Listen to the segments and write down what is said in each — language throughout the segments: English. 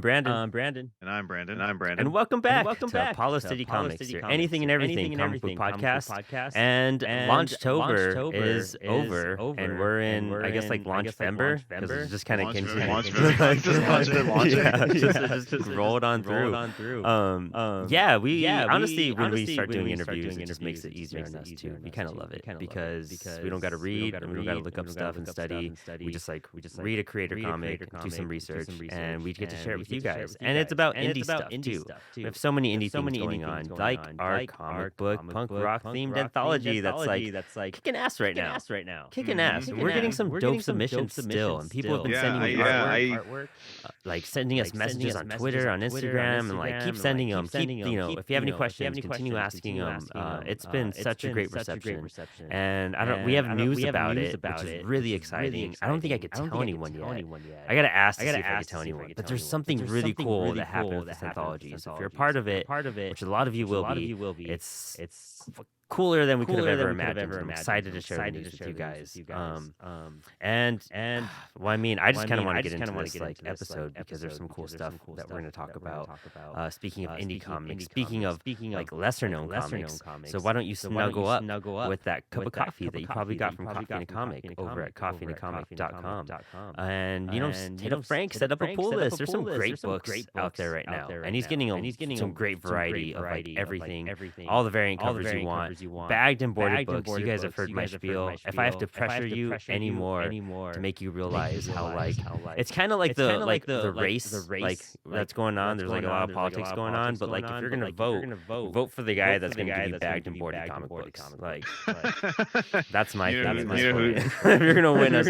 Brandon. And I'm Brandon. And welcome back to Apollo City Comics, your anything and everything comic book podcast. And Launchtober is over, and we're in, I guess, like Launchvember, because it's just kind of continuing. Just rolled on through. We honestly, when we start doing interviews, it just makes it easier on us too. We kind of love it because we don't got to read and we don't got to look up stuff and study. We just read a creator comic, do some research, and we get to share it with you guys. And it's about indie stuff too. We have so many indie things going on, like our comic book punk rock themed anthology that's like kicking ass right now. Kicking ass. We're getting some dope submissions still, and people have been sending me artwork, like sending us messages on Twitter, on Instagram, and like keep sending them. Keep, if you have any questions, continue asking them. It's been such a great reception, and we have news about it, which is really exciting. I don't think I could tell anyone yet. I gotta ask to see if I could tell anyone, but there's something really cool that happened with this anthology. So if you're a part of it, which a lot of you will be, it's cooler than we could have ever imagined. I'm excited to share the news with you guys. Well, I mean, I just kind of want to get into this episode because there's some cool stuff that we're going to talk about. Speaking of indie comics, speaking of like lesser known comics. So why don't you snuggle up with that cup of coffee that you probably got from Coffee and a Comic over at coffeeandacomic.com. And hit up Frank, set up a pull list. There's some great books out there right now, and he's getting some great variety of like everything, all the variant covers you want. Bagged and boarded books. You guys have heard my spiel. If I have to pressure you anymore to make you realize how it's kind of like the race that's going on. There's like a lot of politics going on, but like if you're gonna vote for the guy that's gonna give you bagged and boarded comic books. Like that's my thing. If you're gonna win us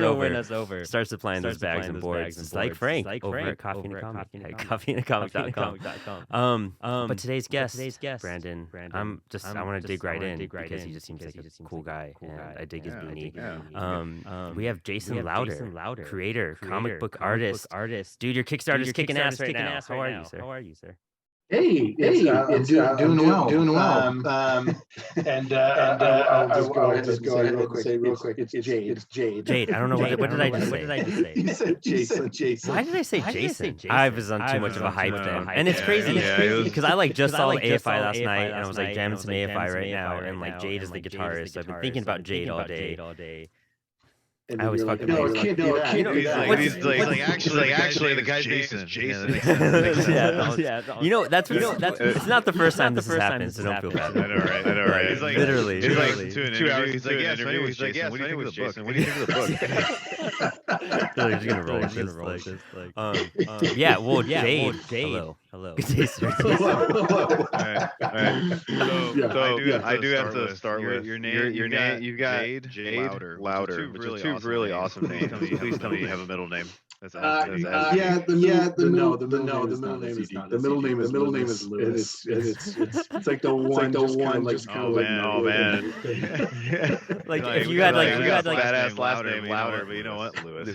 over, start supplying those bags and boards. It's like Frank over at Coffee and a Comic, coffeeandacomic.com. But today's guest, Brandon, I want to dig right in because he just seems like a cool guy, and I dig his beanie. We have Jason Lowder, creator, comic book artist. Dude, your Kickstarter's kicking ass right now. How are you, sir? Hey, it's doing well. I'll just go ahead and say real quick. It's Jade. Jade. I don't know what did I just say? You said Jason. Why did I say Jason? I was on too much of a hype then, and it's crazy because I just saw AFI last night, and I was like jamming some AFI right now, and like Jade is the guitarist, so I've been thinking about Jade all day. I always fucking no, it can't be that. He's like actually the guy's Jason. That's it's not the first time this has happened, so don't feel bad. I know, right? He's like literally 2 hours. He's like, yes, Jason. What do you think of the book? What do you think of the book? They're just gonna roll this. Well, Jade. Hello. Jason. All right. So I do have to start with your name. You've got Jade Lowder, which are two really awesome names. Please tell me you have a middle name. The middle name is Lewis. It's like the one just kind of like man. Like if you had badass last name Lowder, but you know what, Lewis.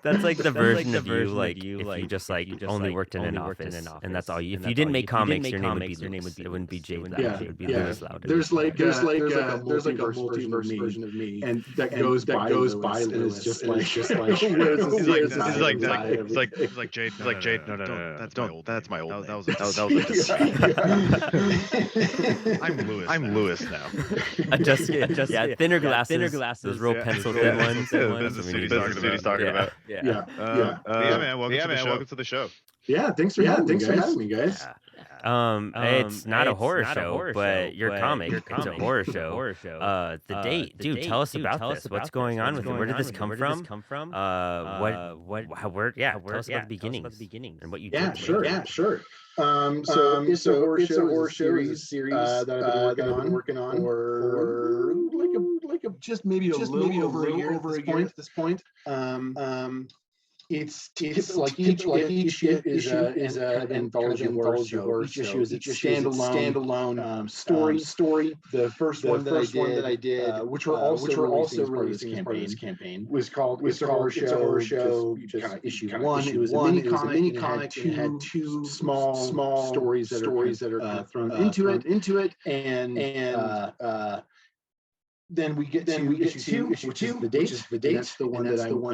That's like the version of you, like if you just only worked in an office, and that's all you. If you didn't make comics, your name would be Lewis. It wouldn't be Jade Lowder. It would be Lewis Lowder. There's like a multiverse version of me, and that goes by Lewis, and it's just like Jade. No. That's my old name. That was I'm Lewis now. Thinner glasses. Those real pencil thin ones. That's the suit he's talking about. Yeah, man. Welcome to the show. Yeah, thanks for having me, guys. It's not a horror show, but your comic, it's a horror show. The date, dude, tell us about this. What's going on with it? Where did this come from? Tell us about the beginning and what you did. Yeah, sure. So it's a horror series that I've been working on for just maybe a little over a year at this point. It's like each issue is an anthology horror show. Each issue is a standalone story. The first one that I did, which were also releasing as part of this campaign, was called It's a Horror Show. Kind of issue one. It was a mini comic. It had two small stories that are thrown into it, and then we get to issue two, which is the date. And that's the one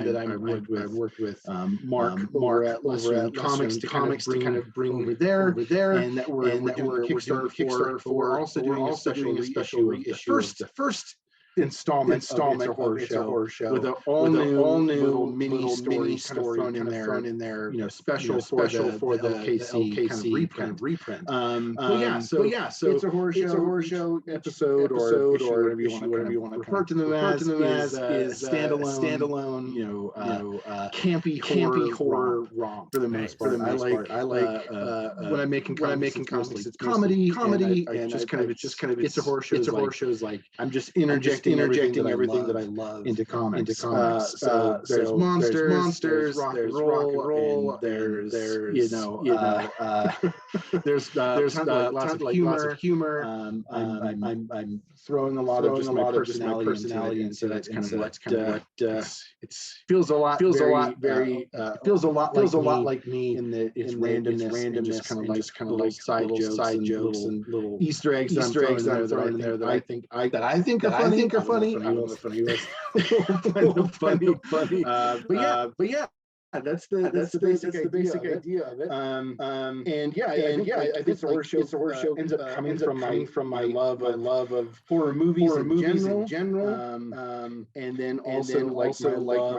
that I've worked with Mark over at Lesser Comics to kind of bring over there, and that we're doing a Kickstarter for. We're also doing a special reissue of the first installment of It's a Horror Show with an all new little mini story kind of thrown in there, special for the LKC kind of reprint. So It's a Horror Show episode or whatever you want to refer to them as is standalone, campy horror romp for the most part. I like when I'm making comics, it's comedy, and just kind of It's a Horror Show is like I'm just interjecting everything that I love into comics. So there's monsters, rock and roll, there's there's lots of humor. I'm throwing a lot of my personality into that. That's kind of what it feels a lot like me in the it's randomness, just kind of like side jokes and little Easter eggs that I'm throwing in there that I think are funny. I don't know if funny was funny. But yeah. That's the basic idea of it. I think It's a Horror Show ends up coming from my love of horror movies in general. And then also my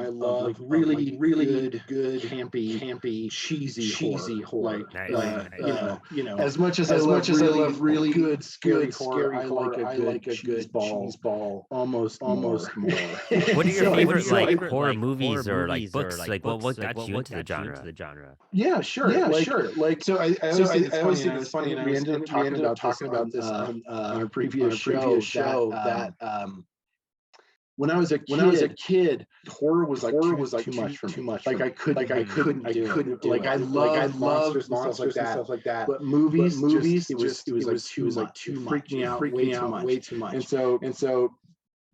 love of really good campy cheesy horror. As much as I love really good scary horror, I like a good cheese ball almost more. What are your favorite horror movies or books? What got you into the genre? Yeah, sure. Like, so I always think it's funny, and we ended up talking about this on a previous show that when I was a kid, horror was too much for me. Like I couldn't do it. Like I love monsters and stuff like that. But movies, it was too much. Freaked me out way too much. And so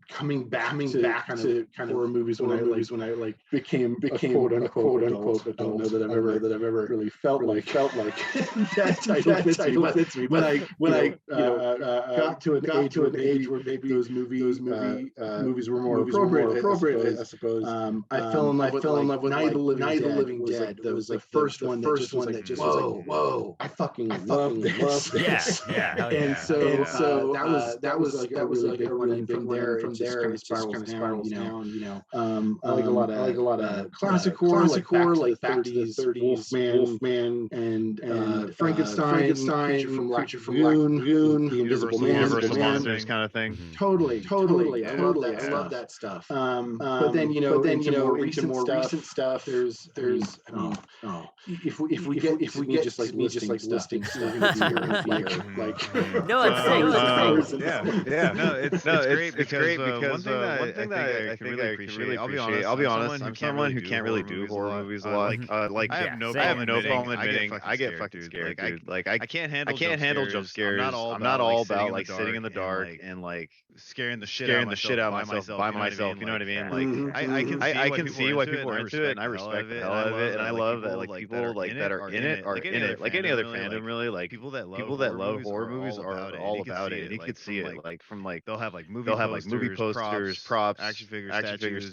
coming back to kind of horror movies when I like became a quote unquote adult. I don't know that I've ever really felt like that title fits me. When I got to an age where maybe those movies were more appropriate, I suppose. I fell in love with Night of the Living Dead. That was the first one that just was like, whoa, I fucking love this. Yeah. And so that was like a really big one. From there it spirals down. I like a lot of classic horror, like back to the 30s, Wolfman and Frankenstein, Creature from Lagoon, The Invisible Man, Universal Monsters kind of thing. Totally. I love that stuff. But then into more recent stuff, there's if we get just like listing stuff like no, it's great because one thing that I think I appreciate. I'll be honest. I'm someone who can't really do horror movies a lot. I have no problem admitting I get fucking scared, dude. Like I can't handle jump scares. I'm not all about like sitting in the dark and like scaring the shit out of myself by myself. You know what I mean? Like I can see why people are into it, and I respect the hell out of it, and I love that like people like that are in it are in it. Like any other fandom, really. Like people that love horror movies are all about it, and you could see it like from like they'll have movie posters, props, action figure statues,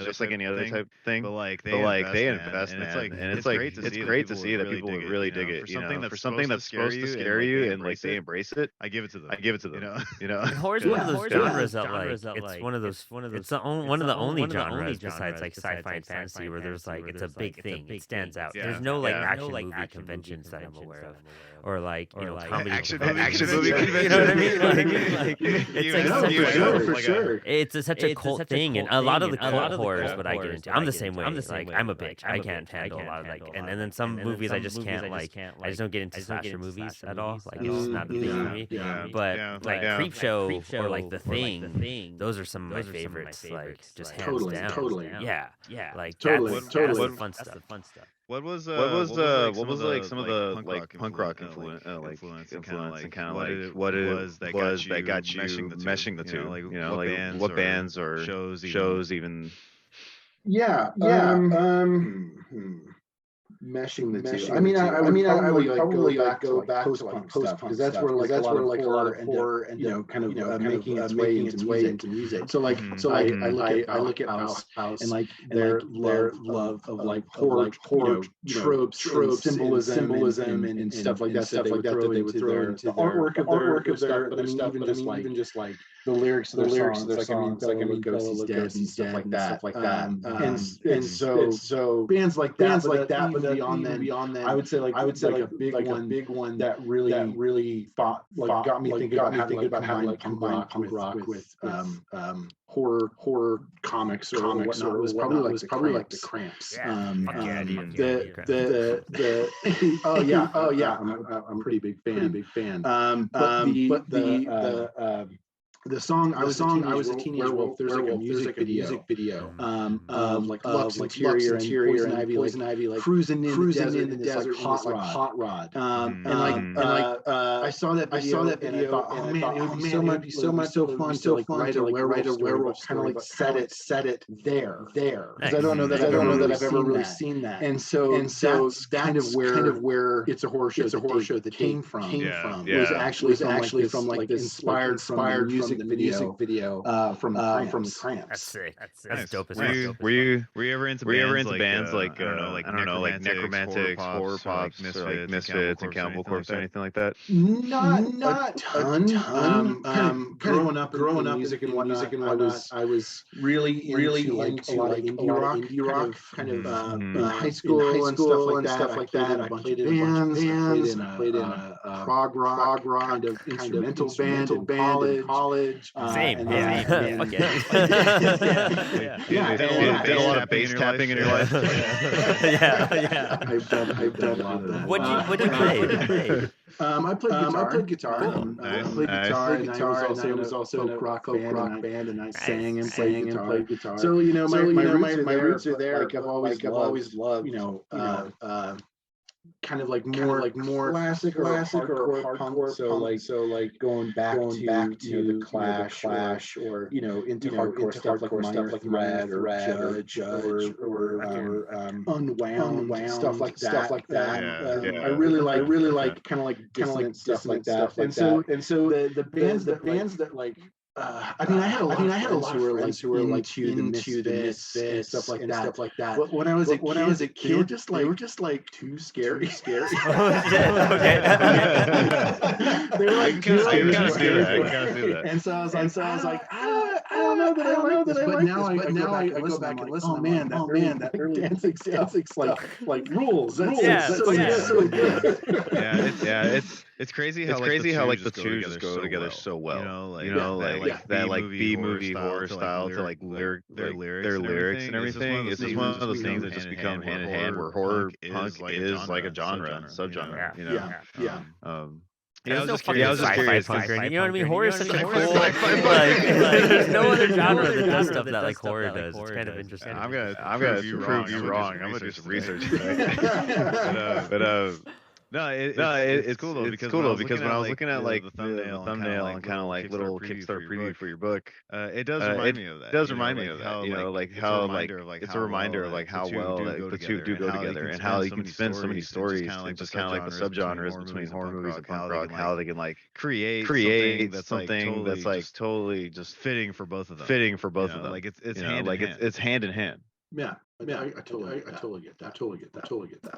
just like any other type thing. But like they invest, man, and it's great to see that people really dig it. For something that's supposed to scare you and like they embrace it. I give it to them. And horror's one of those genres that it's one of the only genres besides like sci-fi and fantasy where there's like it's a big thing. It stands out. There's no action movie conventions that I'm aware of, or comedy action movie convention. You know what I mean? It's for sure. It's such a cult thing, and a lot of the cult horrors what I get into. I'm the same way. I'm a bitch. I can't handle a lot of and then some movies I just can't I just don't get into slasher movies at all. Like it's just not the thing for me. But Creepshow or like The Thing, those are some of my favorites. Like just hands down. Totally. Yeah. Like totally. That's the fun stuff. What was like some of the like punk rock influence and kind of like what it was that got you meshing the two? What bands or shows even? meshing the two. I mean, I would probably go back to like post-punk stuff, because that's where like a lot of horror and kind of making its way into music. So like I look at House and like their love of like horror tropes, symbolism and stuff like that that they would throw into the artwork of their stuff, but even just like the lyrics of their songs, like I mean, Ghostie's Dead and stuff like that. And so bands like that, but beyond that, I would say like a big one that really got me thinking about having like combine punk rock with horror comics or whatnot. Was probably like the Cramps. I'm a pretty big fan. The song I was a teenage werewolf. There's like a music video of like Luck's interior and Poison Ivy like cruising in the desert like hot rod. I saw that video and I thought, oh man, it would be so fun to write a werewolf kind of like set it there because I don't know that I've ever really seen that. And so that's kind of where It's a Horror Show that came from. Was actually from like this inspired from the music video from the Cramps. That's sick. That's dope as hell. Were you ever into bands like I don't know, like Necromantics, Horror Pops, or like Misfits and Cannibal Corpse or anything like that? Not a ton. Growing up in music and whatnot, I was really into like a lot of indie rock kind of in high school and stuff like that. I played in bands. I played in a prog rock kind of instrumental band in college. Same. Did a lot of bass tapping in your life? Yeah. I've done a lot of that. What'd you play? I played guitar. I played guitar, and I was also in a folk rock band, and I sang and played guitar. So my roots are there. Like I've always loved kind of like more classic or hardcore punk. So like going back to the Clash or into hardcore stuff like Red or Judge or Unwound stuff like that. I really like kind of like dissonant stuff like that. And so the bands that like. I had a lot of friends who were like into the Misfits and stuff like that. But when I was a kid, they were just like too scary. Okay. They were like, I can kind of see that. And so I was like, I don't know that I like this. But now I go back and listen. Oh man, that early dancing stuff, like rules. That's so good. It's crazy how the two just go together so well. Like B-movie horror style to like their lyrics and everything. It's just one of those things that just become hand in hand, where horror punk is like a genre, subgenre. I was just curious. You know what I mean? Horror is such a cool like there's no other genre that does stuff that like horror does. It's kind of interesting. I'm gonna prove you wrong. I'm gonna do some research. No, it's cool though because when I was looking at like the thumbnail and kind of like little Kickstarter preview for your book, it does remind me of that. It does remind me of that. It's a reminder of like how well the two do go together and how you can spin so many stories and just kind of like the subgenres between horror movies and punk rock, how they can like create something that's like totally just fitting for both of them. Like it's hand in hand. Yeah. I totally get that.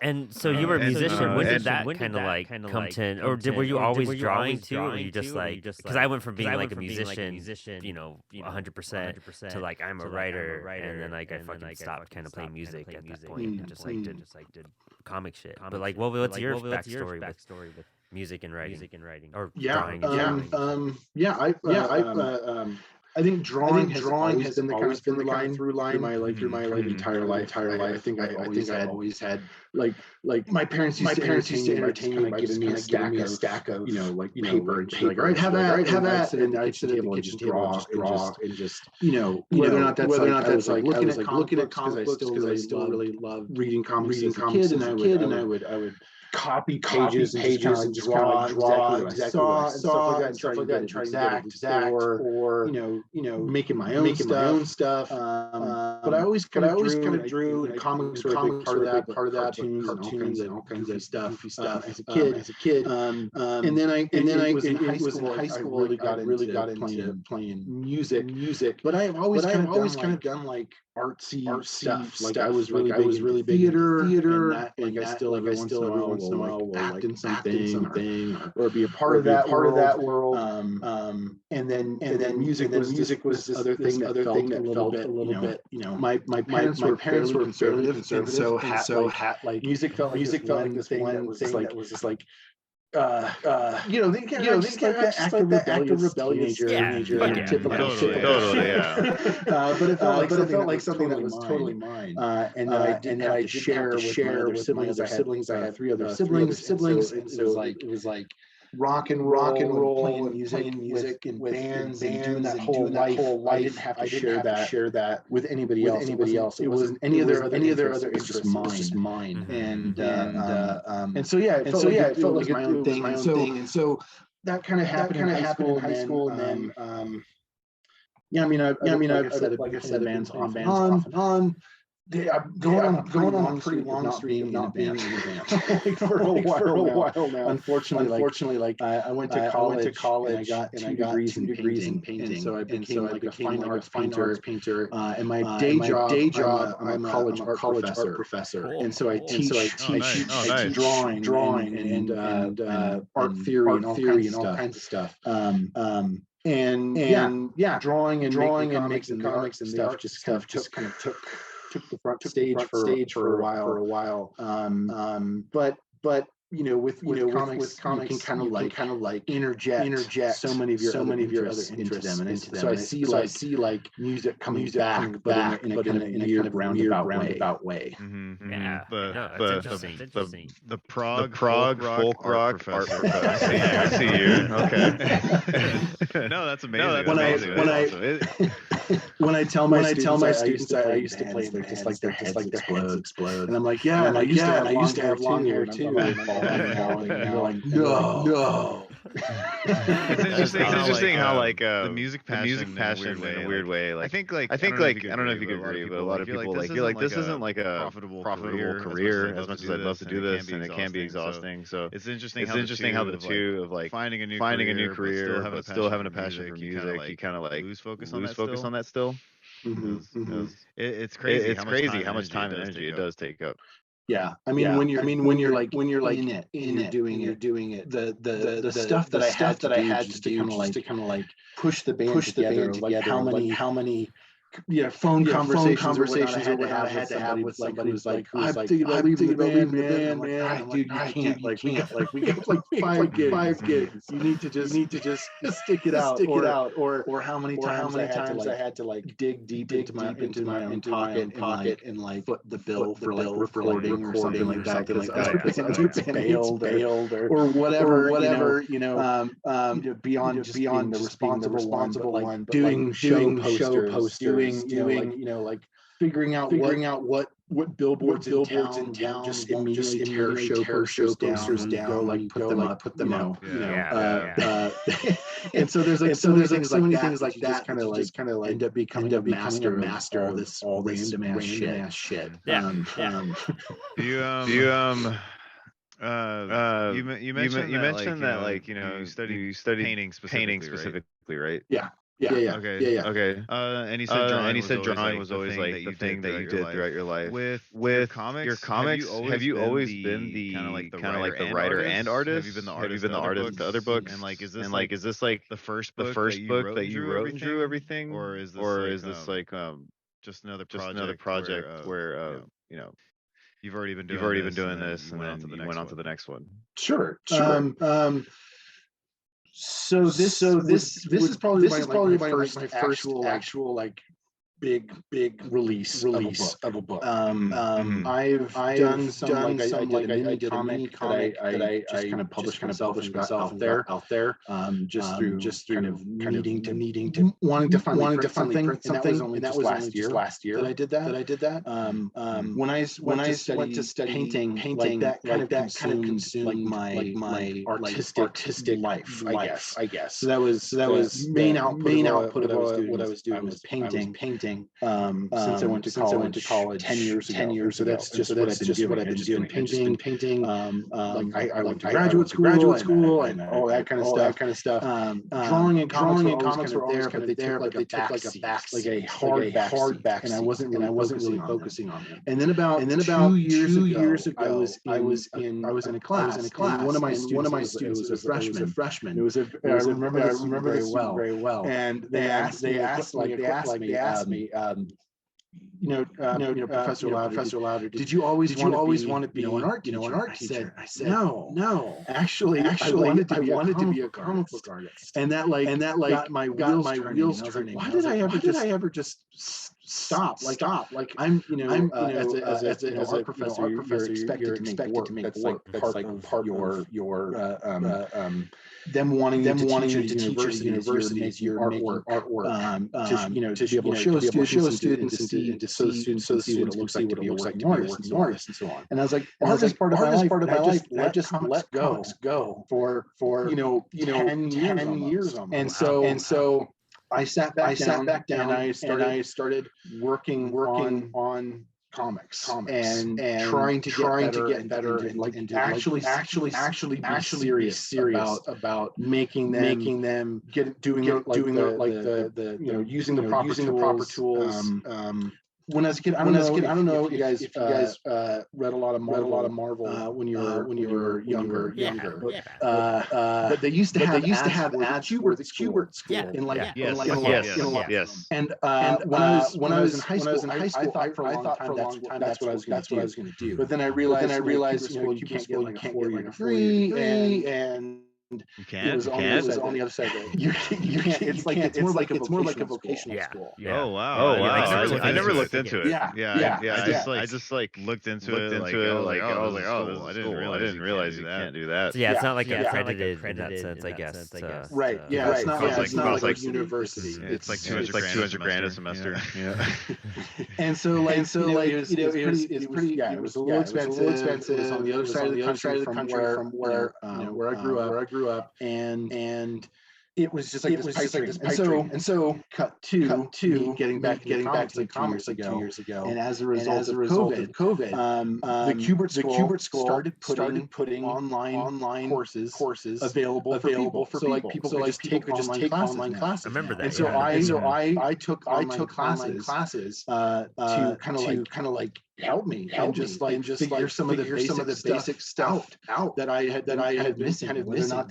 And so you were a musician. When did that kind of like come to, or were you always drawing too, or were you just like? Because I went from being like a musician, 100%, to like I'm a writer, and then like I fucking stopped kind of playing music at that point, and just did comic shit. But like, what's your backstory with music and writing, or drawing? I think drawing has been the kind of through line through my entire life. I think I've always had like my parents used to entertain me by giving me a stack of paper and like, all right, have that, and I'd sit at the kitchen table and just whether or not that's like looking at comics because I still really love reading comics as a kid, and I would copy pages and just kind of draw exactly what I saw and stuff like that, and try to get it exact, or making my own stuff. But I always kind of drew, and comics were a big part of that, cartoons and all kinds of stuff as a kid. And then I was in high school. I really got into playing music. But I've always kind of done like artsy stuff. Like I was really big in theater, and I still every once in a while will act in something or be a part of that world. And then music was this other thing that felt a little bit. My parents were fairly conservative, and so music felt like this thing that was just like they kind of like that active rebellious teenager, typical. But it felt like something that was totally mine, and that I didn't have to share with my other siblings. I had 3 other siblings, and so it was like rock and roll, playing music in bands and doing that whole life. I didn't have to share that with anybody else. It wasn't any other interests. It was just mine. And so yeah, it felt like my own thing. And so that kind of happened in high school, and then like I said, bands off and on. Going on a pretty long streak of not being in a band for a while now. Unfortunately, like I went to college and I got 2 degrees in painting, and so I became like a fine arts painter. And my day job, I'm a college art professor, and so I teach drawing and art theory and all kinds of stuff. And drawing and making comics and stuff just kind of took the front stage for a while. But with comics, you can kind of like interject so many of your other interests into them. And so I see like music coming back, but in a kind of roundabout way. Mm-hmm. Yeah. The Prague folk rock art professor. I see you. Okay. No, that's amazing. When I tell my students I used to play, they're just like their heads explode. And I'm like, and I used to have long hair too. And they're like, no. It's interesting how like the music passion in a weird way. Like, I think I don't know if you could agree, but a lot of people feel like this isn't like a profitable career as much as I'd love to do this, and it can be exhausting. So it's interesting how the two of like finding a new career but still having a passion for music, you kind of like lose focus on that still. It's crazy how much time and energy it does take up. Yeah, I mean, when you're like in it, you're doing it. The stuff that I had to do just to kind of like push the band together. Like how many phone conversations or whatnot I had to have with somebody who's like, I'm thinking about leaving the band, man. Dude, you can't. Like we got like 5 gigs. You need to just stick it out. Or how many times I had to like dig deep into my own pocket and like foot the bill for like recording or something like that. It's bailed or whatever. Beyond being the responsible one, but doing show posters. Like figuring out what billboards in town just immediately tear show posters down, like put them up. And so there's so many things like that kind of like end up becoming a master of this all random ass shit. You mentioned that like you study painting specifically, right? Yeah. Okay. And he said drawing was always like the thing that you did throughout your life. With your comics, have you always been the kind of like the writer and artist? Have you been the artist to other books? And like, is this like the first book that you wrote and drew everything, or is this like just another project where you've already been doing this and then you went on to the next one? Sure. So this is probably my first actual like big release of a book. I've done some like I did a mini comic that I just kind of published myself out there, just through kind of needing to wanting to finally print something, and that was only just last year that I did that. When I went to study painting, like that kind of consumed like my artistic life, I guess. So that was the main output of what I was doing. I was painting. Since I went to college 10 years ago. So that's just what I've been doing. Painting. Like I went to graduate school and all that kind of stuff. Drawing and comics were always kind of there, but they took like a back, like a hard back, and I wasn't really focusing on them. And then about 2 years ago, I was in a class. And one of my students was a freshman. I remember this very well. And they asked me, Professor Lowder, did you always want to be an art teacher? I said, no. Actually, I wanted to be a comic book artist. And that got my wheels turning. Why did I ever just stop? I'm as an art professor, you're expected to make work. That's like part of your them wanting to teach at university is your artwork, to be able to show students and so the students see what it looks like to be a working artist and so on. And I was like, hardest part of my life, I just let comics go for 10 years almost. And so I sat back down and I started working on comics and trying to get better and actually be serious about making them using the proper tools. When I was a kid, I don't know if you guys read a lot of Marvel when you were younger. But they used to have ads for the Qbert School in like yes. And when I was in high school, I thought for a long time that's what I was going to do. But then I realized you can't get like a 4-year degree and you can. It was on the other side. You can't. It's more like a vocational school. Yeah. Oh wow. I never looked into it. Yeah. I just looked into it. I didn't realize you can't do that. So it's not like accredited in that sense, I guess. Right. Yeah. It's not like university. It's like $200,000 a semester. Yeah. And so it was pretty. Yeah. It was a little expensive. It was on the other side of the country from where I grew up, and it was just like this pipe dream. And so cut to getting back to comics like 2 years ago. And as a result of COVID, the Qbert School started putting online courses available for people. So like people could just take online classes. I remember that. And so I took online classes to kind of like help me and just figure some of the basic stuff out that I had missing. Whether or not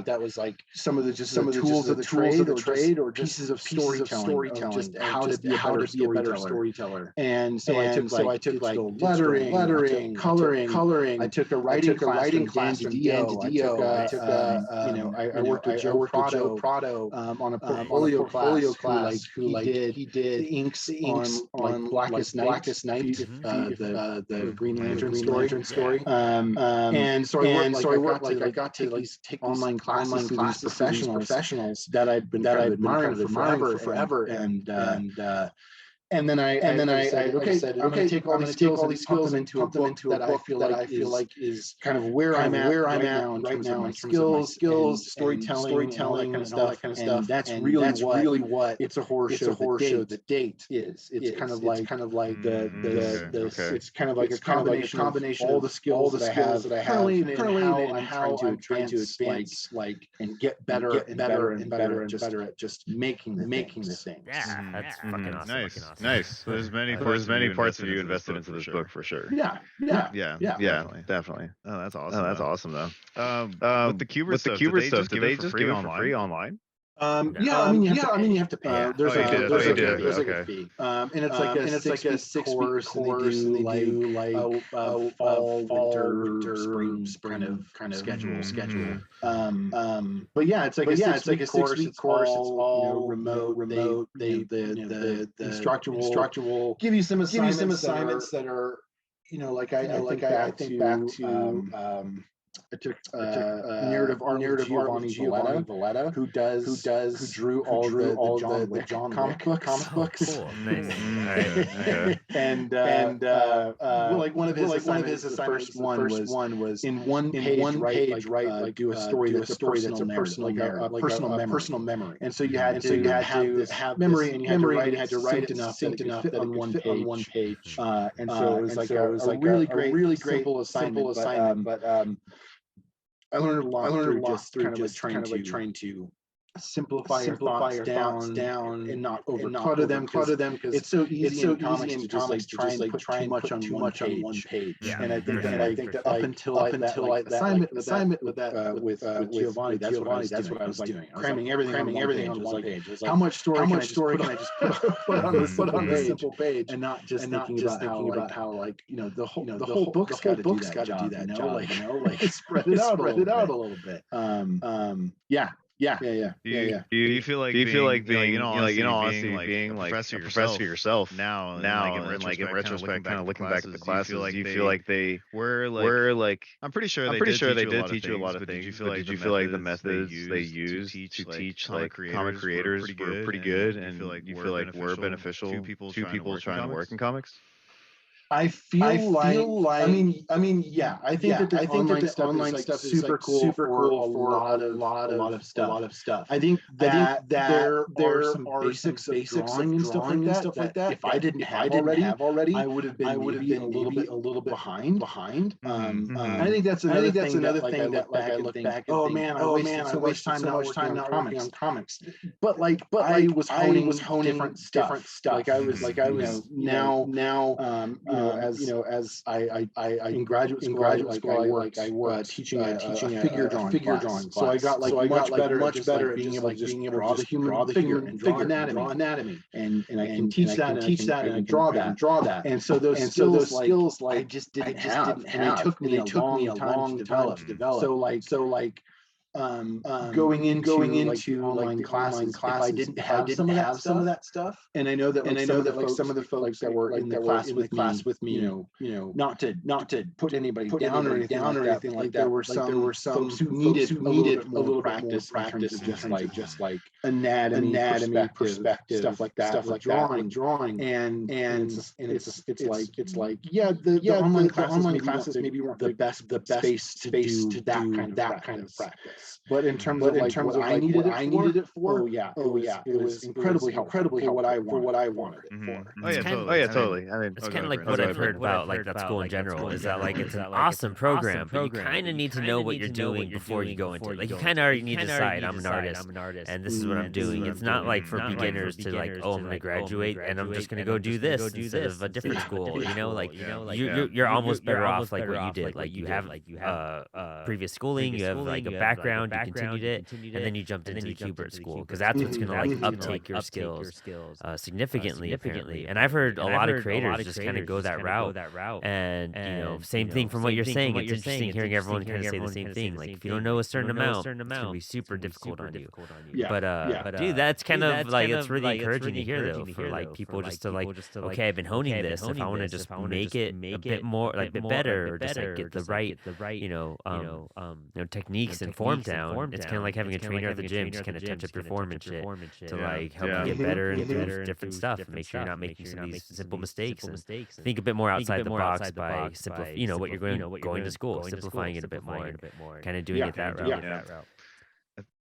that was like some of the tools of the trade or pieces of storytelling, just how to be a better storyteller. And so I took like lettering, coloring. I took a writing class from Dan DiDio. I worked with Joe Prado on a portfolio class who he did inks on Blackest Night. The Green Lantern story. And so I got to take online classes through these professionals that I'd been admiring forever. And then I said, I'm going to take all these skills, put them into a book that I feel like is kind of where I'm at right now in terms of my skills, storytelling, and all that kind of stuff. And that's really what It's a Horror Show. The date is. It's kind of like it's kind of like a combination of all the skills that I have currently and how I'm trying to advance and get better and better at just making the things. Yeah, that's fucking awesome. Nice. So there's many parts of you invested into this book for sure. Yeah, definitely. Oh, that's awesome. Though. With the Qbert stuff, did they just give it for free online? I mean, you have to pay. There's a fee. And it's like a 6-week course, and they do like a fall, winter, spring kind of schedule. But yeah, it's like a 6-week course. It's all remote. The instructor will give you some assignments that are, I think back to I took narrative art with Giovanni Valletta, who drew all the John Wick comic books. Cool. Nice. All right. And like one of his assignments, the first one was in one page, write do a story that's a personal memory. And so you had to have memory, and you had to write it enough that it on one page. And so it was like a really great simple assignment, but I learned a lot through just trying to simplify your thoughts down and not clutter them, because it's so easy in comics to just try and put too much on one page. Yeah. And I think that up until that assignment with Giovanni, that's what I was doing. Cramming everything on one page. How much story can I just put on this simple page, and not just thinking about how the whole book's got to do that job. Spread it out a little bit. Yeah. Do you feel like being, honestly, being like a professor yourself now, and in retrospect, kind of looking back at the classes, do you feel like they were like? I'm pretty sure they did teach you a lot of things. Did you feel like the methods they used to teach like comic creators were pretty good, and you feel like were beneficial to people trying to work in comics? I feel like I mean, yeah. I think that the online stuff is super cool for a lot of stuff. I think that there are some basics of drawing and stuff like that. If I didn't have already, I would have been a little bit behind. I think that's another thing that I look back. Oh man, I wasted so much time not working on comics. But I was honing different stuff. Like I was now. As I in graduate school, I worked teaching a figure drawing class. So I got much better at being able to just draw the human figure and draw anatomy, and I can teach that and I draw that. And so those skills I just didn't have, and it took me a long time to develop. Going into online classes, if I didn't have some of that stuff, and I know that some of the folks that were in the class with me, not to put anybody down or anything like that. There were some folks who needed a little bit more practice, just like anatomy, perspective, stuff like that, drawing, and it's like the online classes maybe weren't the best space to do that kind of practice. But in terms of what I needed it for, it was incredibly helpful for what I wanted it for. Oh yeah, totally. I mean, it's kind of like what I've heard about like that school in general is that like it's an awesome program, but you kind of need to know what you're doing before you go into it. Like you kind of already need to decide I'm an artist, and this is what I'm doing. It's not like for beginners to like, oh, I'm gonna graduate and I'm just gonna go do this instead of a different school. You're almost better off like what you did. Like you have previous schooling, you have like a background, you continued it, and then you jumped into the Hubert school because that's what's gonna like uptake your skills significantly apparently. And I've heard a lot of creators just kind of go that route. And same thing from what you're saying. It's interesting hearing everyone kind of say the same thing. Like if you don't know a certain amount, it's gonna be super difficult on you. But dude, that's kind of like it's really encouraging to hear though for like people just to like, okay, I've been honing this. If I want to just make it a bit more like a bit better, or just like get the right techniques and form down. It's kind of like having a trainer at the gym, just kind of touch up your form and shit to like help you get better and do different stuff and make sure you're not making some of these simple mistakes. And think a bit more outside the box by simplifying, what you're going to school, simplifying it a bit more, and kind of doing it that route.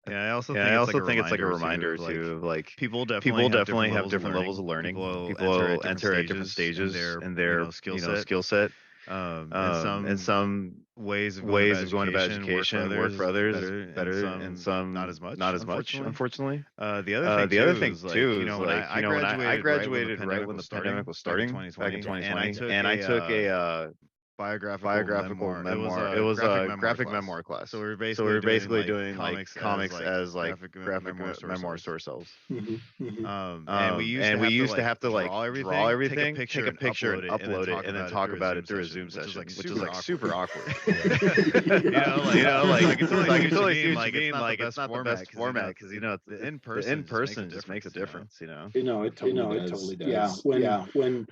Yeah, I also think it's like a reminder too. Like people definitely have different levels of learning. People enter at different stages in their skill set. And some ways of going about education work for others better, and some not as much, unfortunately. The other thing too is like, when I graduated right when the pandemic was starting back in 2020, and I took a biographical memoir. It was a graphic memoir class. So we were basically doing like comics as like graphic memoirs to ourselves. And we used to have to like draw everything, take a picture and upload it, and then talk about it through a Zoom session, which is like super awkward. Like it's totally see what you mean. Like it's not the best format because the in person just makes a difference. It totally does. Yeah. When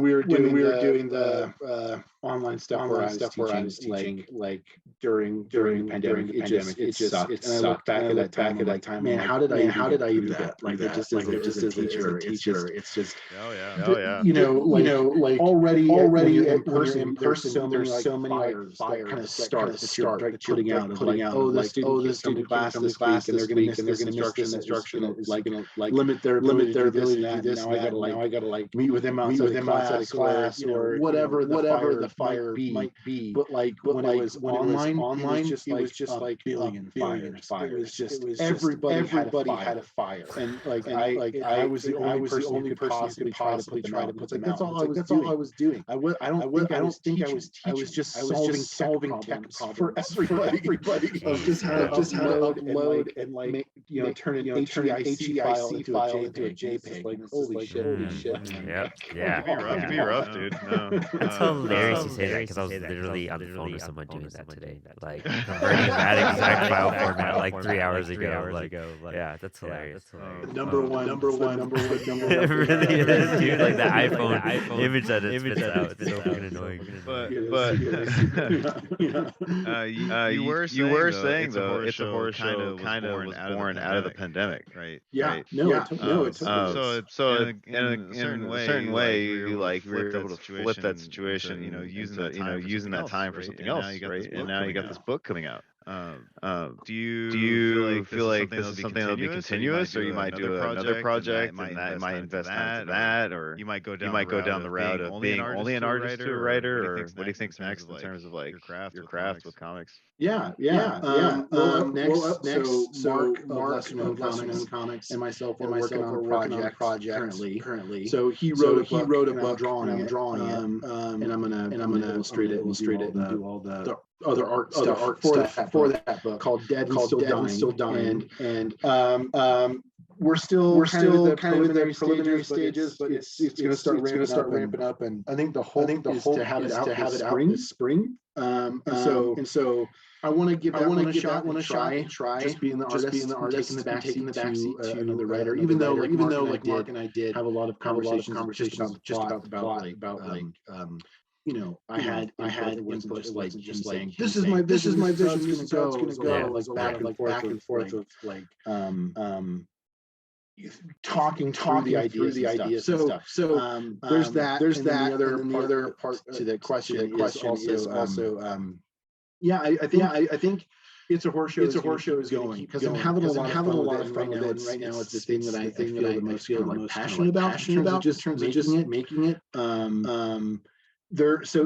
we were doing the online stuff where I was teaching, like during the pandemic, it just sucked. And I look back at that time, man, how did I even do that? Like just as a teacher, it's just like already in person, there's so many fires that kind of start that you're putting out of like, this student class this week, and they're going to miss this instruction, like limit their ability to do this. Now I gotta like meet with them outside of class or whatever the fire might be. But when it was online, it was just like a billion fires. It was everybody had a fire, and I was the only person who could possibly try to put them out. That's all I was doing. I don't think I was teaching. I was just solving tech problems for everybody. Of just how to upload and like turn an HEIC file into a JPEG. Like holy shit. Yeah. It can be rough, dude. No. That's hilarious you say that, because I was literally on the phone with someone doing that today, like converting that exact file format like 3 hours ago. Like, yeah, that's hilarious. Number one. It really is, dude. Like the iPhone image that it spits out. It's so fucking annoying. But you were saying though, it's a horror show kind of was born out of the pandemic, right? Yeah. So in a certain way, you were able to flip that situation, using that time for something else, right? And now you got this book coming out. Do you feel like this is something that'll be continuous, or you might do another project and that might invest time into that, or you might go down the route of being only an artist or a writer, or what do you think's next in terms of like your craft with comics? Next, Mark of Lesser Known Comics and myself are working on a project currently. So he wrote a book, drawing it, and I'm gonna illustrate it and do all the other art stuff for that book called Dead and Still Dying. And we're still kind of at the preliminary stages, but it's going to start ramping up. And I think the hope is to have it out this spring. And so I want to give that one a shot. Try just being the artist, taking the backseat to another writer. Even though Mark and I did have a lot of conversations just about the plot, about I had input like just saying this is my vision. It's gonna go like back and forth of like talking through the ideas and stuff. So there's that. And the other part to the question is also I think it's a horror show. Is going because I'm having a lot of fun with it right now. It's the thing that I feel the most passionate about in terms of just making it. It's a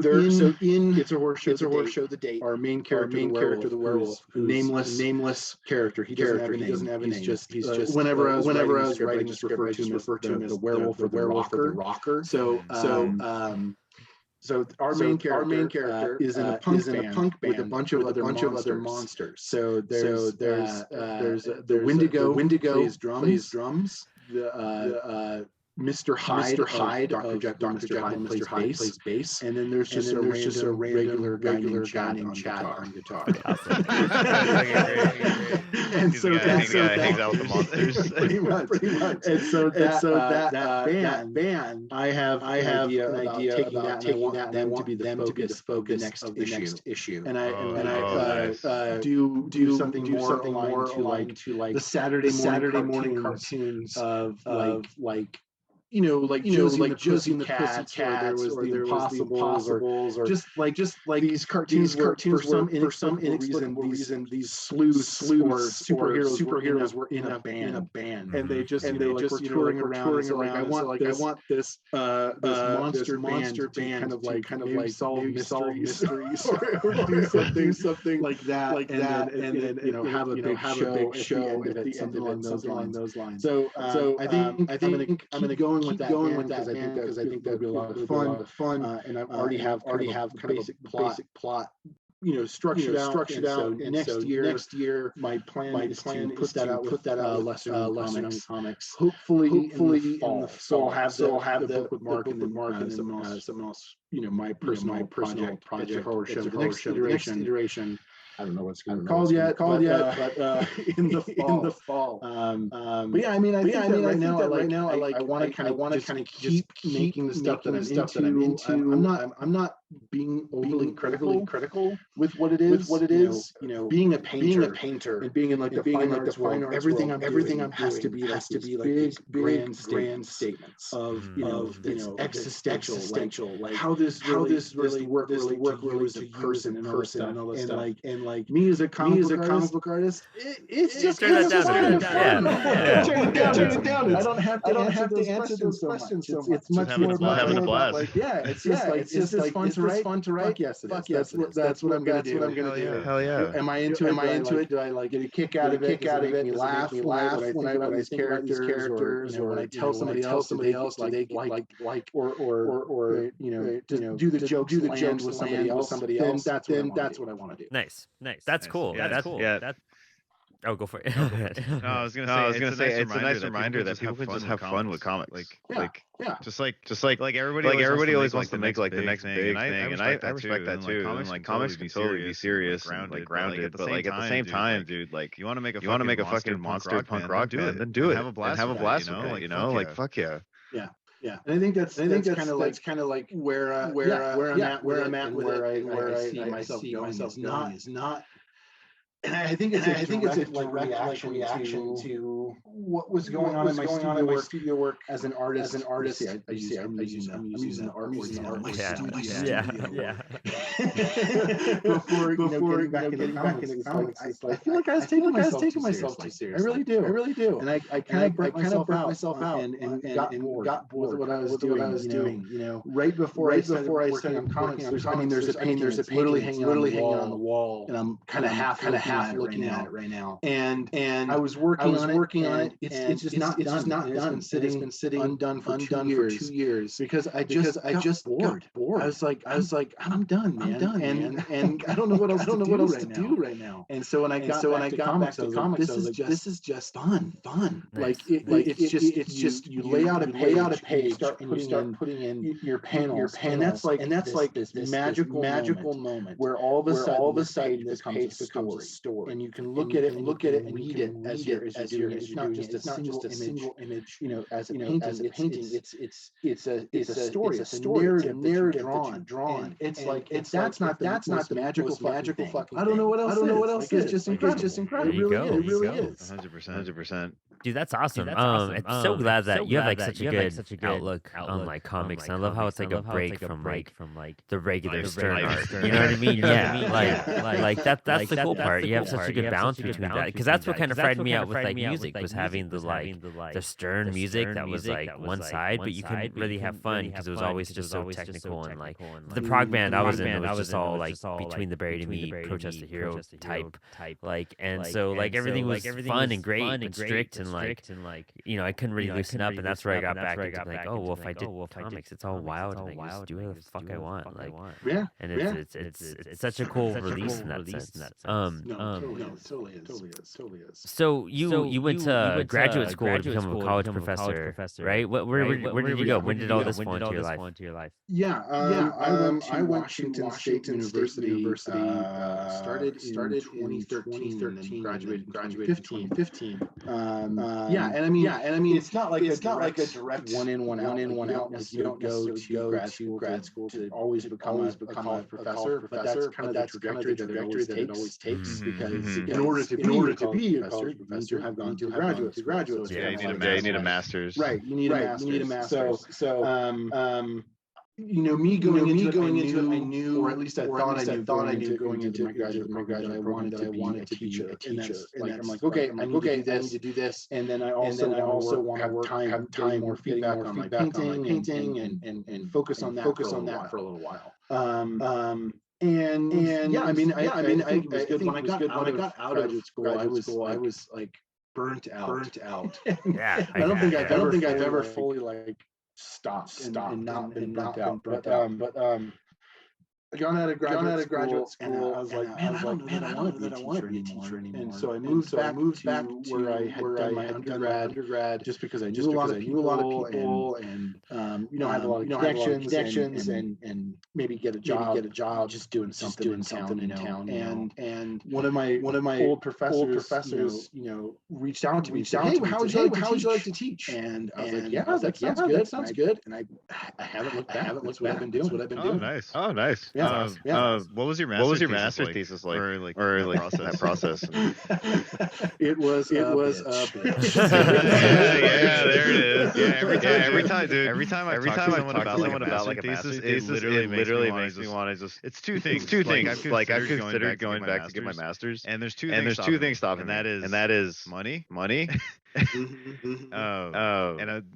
horror show. The date. Our main character, the werewolf, nameless character. He doesn't have a name. He's just. Whenever I was writing the script, I just refer to him as the werewolf or the rocker. So our main character is in a punk band with a bunch of other monsters. So there's the Wendigo plays drums. The Mr. Hyde, Dr. Jekyll plays bass, and then there's just a regular guy named Chad on guitar. And so that hangs out with the monsters, pretty much. And so that band, I have an idea about taking them to be the focus of the next issue, and I do something more aligned to like the Saturday morning cartoons of like. Josie and the Pussycats, or there was the Impossibles, or just like these cartoons for some inexplicable reason these sleuths or superheroes were in a band, and they were touring around. So I want this monster band kind of like solve mysteries or do something like that, and then have a big show at the end of it, something along those lines. So I think I'm gonna keep going going with that because I think that'd be a lot of fun. And I already have kind of basic plot structured out. So next year, my plan is to put that out with lesser known comics. Hopefully in the fall. So I'll have the book with Mark and then something else. My personal project horror show. The next iteration. I don't know what's going to be called yet, but in the fall. But yeah, I think that right now I want to kind of keep making the stuff that I'm into. I'm not being overly critical with what it is. Being a painter and being in the fine arts world, everything I'm doing has to be like big grand statements of it's existential, like how this really work to you as a person and all that stuff. And like me as a comic book artist, it's just kind of fun. Turn it down. I don't have to answer those questions so much. It's much more about having a blast. It's just fun to write. Yes, it is. That's what I'm gonna do. Hell yeah. Am I into it? Do I like get a kick out of it? Does it make me laugh when I think about these characters, or when I tell somebody else like or just do the jokes with somebody else? Then that's what I want to do. Nice. That's cool. That's cool. Yeah. Oh, go for it. No, I was gonna say it's a nice reminder that people can just have fun with comics. Just like everybody always wants to make like the next big thing, and I respect that too. And like comics can totally be serious and like grounded, but like at the same time, dude, like you want to make a fucking monster punk rock band, then do it and have a blast with it. Like fuck yeah. Yeah, and I think that's kind of like where I'm at with it, where I see myself going. Is not. And I think it's a direct reaction to what was going on in my studio work as an artist. I'm using the art word. My studio. Yeah. Before getting back into comics, I feel like I was taking myself too seriously. I really do. And I kind of burnt myself out and got bored with what I was doing. Right before I started working on comics, there's a painting literally hanging on the wall, and I'm kind of half looking at it right now. And I was working on it. It's just not done. It's been sitting undone for 2 years because I just got bored. I was like, I'm done, man. And I don't know what else to do right now. And so when I got back to comics, this is just fun. Nice. It's just you lay out a page, start putting in your panels, and that's like this magical moment where all of a sudden this page becomes a story, and you can look at it and read it as you're doing it. It's not just a single image. As a painting, it's a story. It's a narrative drawn. That's not the magical fucking. I don't know what else. It's just incredible. It really is. 100%. Dude, that's awesome. It's so glad that you have like such a good outlook on like comics. And I love how it's like a break from like the regular stern art. You know what I mean? Yeah. Like that's the cool part. You have such a good balance between that, because that's what kind of frightened me out with like music, was having the stern music that was like one side, but you couldn't really have fun because it was always just so technical. And like the prog band I was in, it was just all like Between the Buried and Me, Protest the Hero type, like, and so like everything was fun and great and strict and like I couldn't really loosen up, and that's where I got back into like, oh well, if I did comics, it's all wild and I can just do whatever the fuck I want, like, and it's such a cool release in that sense. Totally is. So you went to graduate school to become a college professor, right? Where did you go? When did all this fall into your life? Yeah, I went to Washington State University. Started in 2013 and graduated 2015. And I mean, it's not like a direct one in one out. You don't go to grad school to always become a college professor, but that's kind of the trajectory that it always takes. Because in order to be a college professor, you have gone to graduate school. Yeah, you need a master's. Right, you need a master's. So me going into it, I knew, or at least I thought I knew going into my graduate program that I wanted to be a teacher. And that's like, I'm like, okay, I need to do this. And then I also want to have time more feedback on my painting and focus on that for a little while. And I think it was good when I got out of graduate school. I was like, burnt out. Yeah, I don't think I've ever fully like stopped and not been burnt out. But I got out of graduate school, and I was like, man, I don't know that I want to be a teacher anymore. And so I moved back to where I had done my undergrad, just because I knew a lot of people, and had a lot of connections, and maybe get a job, just doing something in town. And one of my old professors, reached out to me, said, hey, how would you like to teach? And I was like, yeah, that sounds good. And I haven't looked back. That's what I've been doing. Oh, nice. Yeah. What was your master's thesis like? Or that process? It was yeah, there it is. Yeah, every time, dude. Every time I talk to someone about like a master's thesis, it literally makes me want to just. It's two things. Like I've considered going back to get my master's, and there's two things stopping me, and that is money. And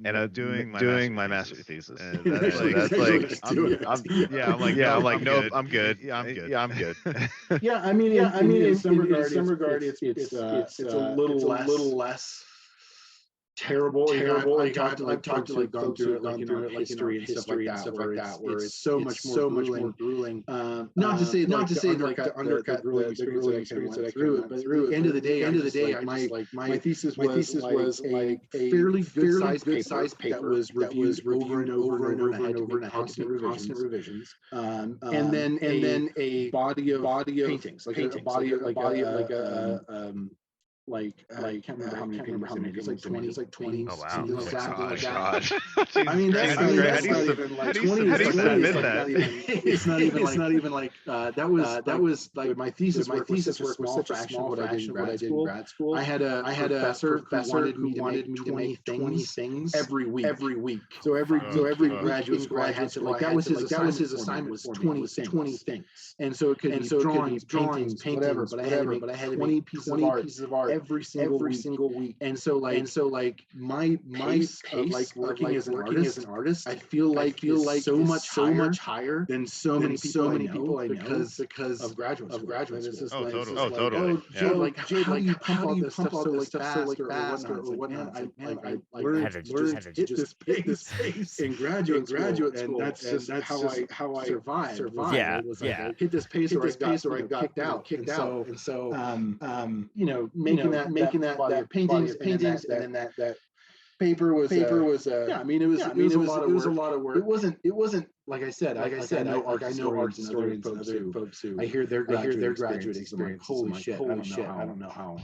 I'm doing my master's thesis. And that's like, I'm like, nope, I'm good. Yeah, I'm good. Yeah, I mean, in some regard, it's a little less terrible. I talked to like gone through it, like history and stuff like that, where it's so much more grueling. Not to say to undercut the grueling experience that I through it, but at the end of the day, my thesis was like a fairly good size paper that was reviewed over and over and over, and had constant revisions. And then a body of paintings, like a body of I can't remember how many paintings. It's like 20. Oh wow! Like that. Gosh. I mean, that's not even like 20. It's not even like that was like my thesis work was such a small fraction of what I did in grad school. I had a professor who wanted me to make 20 things every week. So every graduate school I had to like that was his assignment was 20 things. And so it could be drawings, paintings, whatever. But I had to make 20 pieces of art every single week. And so my pace of working as an artist, I feel like so much higher than so many people I know because of graduate school. It's just totally. Jade, how do you pump all this stuff so whatnot? I learned to hit this pace in graduate school, and that's how I survived. Yeah. Hit this pace or I got kicked out. And so making that body of paintings, and then that paper was it was a lot of work. It wasn't like I said, I know art historians and other folks who I hear their graduate experience. Holy shit, I don't know how.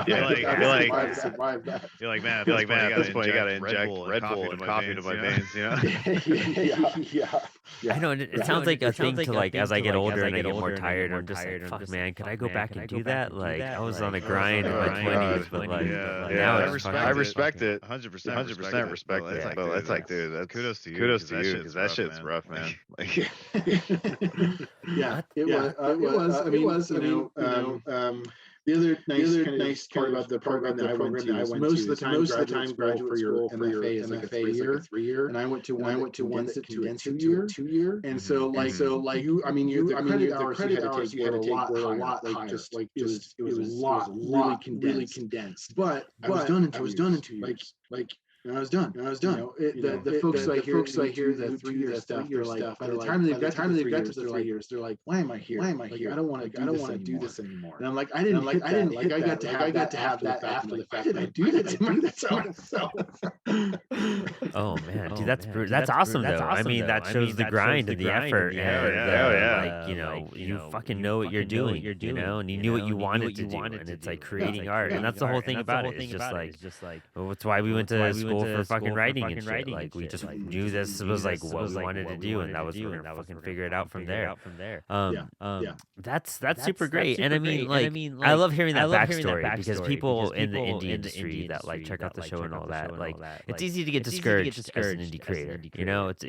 Yeah, survive that. You're like, man, at this point you gotta inject Red Bull and coffee into my veins, I know it sounds like a thing to like as I get older and I get more tired. I'm just like, fuck, man, can I go back and do that? Like I was on a grind in my 20s, but like now I respect it, 100% respect it. But it's like, dude, kudos to you because that shit's rough, man. Like, it was. The other nice part about the program that I went to is most of the time graduate for your MFA is like a 3-year, and I went to one that condensed it to a 2-year, and so the credit hours you had to take were a lot higher. It was really condensed. But I was done in 2 years. And I was done. The folks I hear the 3-year stuff, they're like, by the time they've got to the 3 years, they're like, why am I here? I don't want to do this anymore. And I'm like, I got to have that after the fact. Did I do that to myself? Oh man, dude, that's awesome though. I mean, that shows the grind and the effort. You fucking know what you're doing, and you knew what you wanted to do, and it's like creating art, and that's the whole thing about it. It's just like, well, that's why we went to school for fucking writing and shit. Like we just knew this was like what we wanted to do, and that was we're gonna fucking figure it out from there. That's super great. And I mean, I love hearing that backstory because people in the indie industry that like check out the show and all that, like it's easy to get discouraged as an indie creator. It's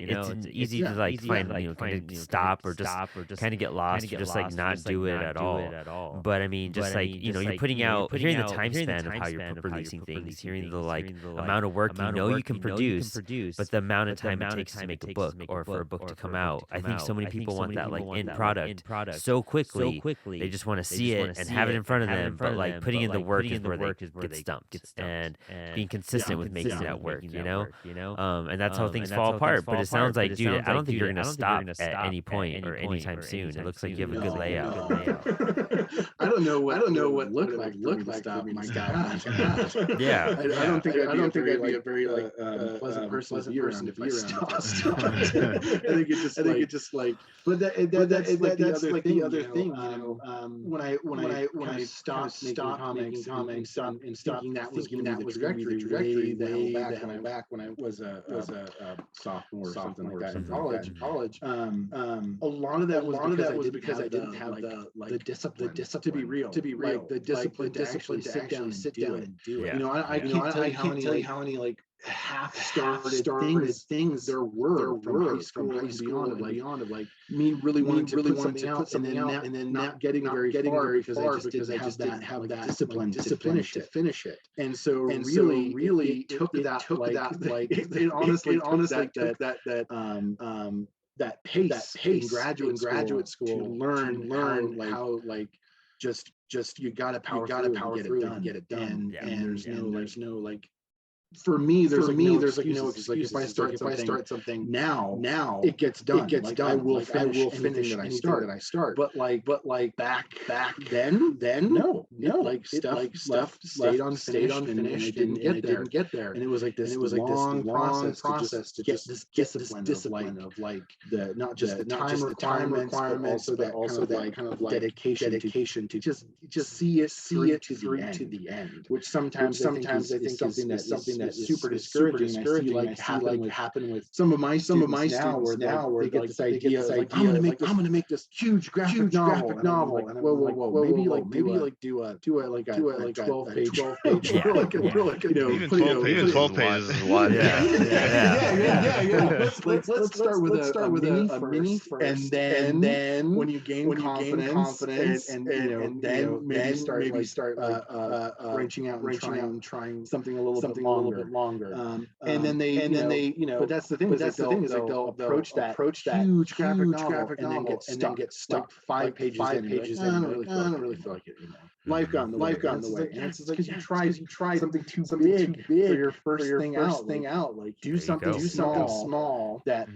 easy to like find kind of stop or just kind of get lost or just like not do it at all. But I mean, just like you're putting out, hearing the time span of how you're releasing things, hearing the like amount of work you can produce, but the amount of time it takes to make a book or for a book to come out. I think so many people want that like end product so quickly. They just want to see it and have it in front of them, but like putting in the work is where they get stumped. And being consistent with making that work, and that's how things fall apart. But it sounds like, dude, I don't think you're gonna stop at any point or anytime soon. It looks like you have a good layout. I don't know what it looked like to stop. My God. Yeah. I don't think I'd be a very pleasant person to be around if I stopped. I think it just like, but that's like the other thing, when I stopped making comics and thinking that was going to be the trajectory back when I was a sophomore or something like that in college. A lot of that was because I didn't have the discipline to be real, like the discipline to actually sit down and do it. I can't tell you how many like half-started things there were from high school and beyond of like me really wanting to put something out and then not getting very far because I just didn't have that discipline to finish it. And so really it took that it honestly took that pace in graduate school to learn how like just you gotta power through and get it done. And there's no like, for me, there's no excuse. Like if I start something now it gets done. I will finish anything that I start. But back then, no. Like stuff stayed unfinished and it didn't get there. And it was like this long process to get this discipline of like the not just the time requirements, but also that kind of like dedication to just see it through to the end. Which sometimes I think is something that's super discouraging. I see happen with some of my students now where they get this idea like I'm gonna make this huge graphic novel. And whoa, maybe do a 12 page even 12 pages is a lot. Let's start with a mini first, and then when you gain confidence and then maybe start branching out and trying something a little bit longer. And then they but that's the thing. They'll approach that huge graphic novel and then get stuck 5 pages in. I don't really feel like it. Life got in the way. And it's because you tried something too big for your first thing out. Like do something small that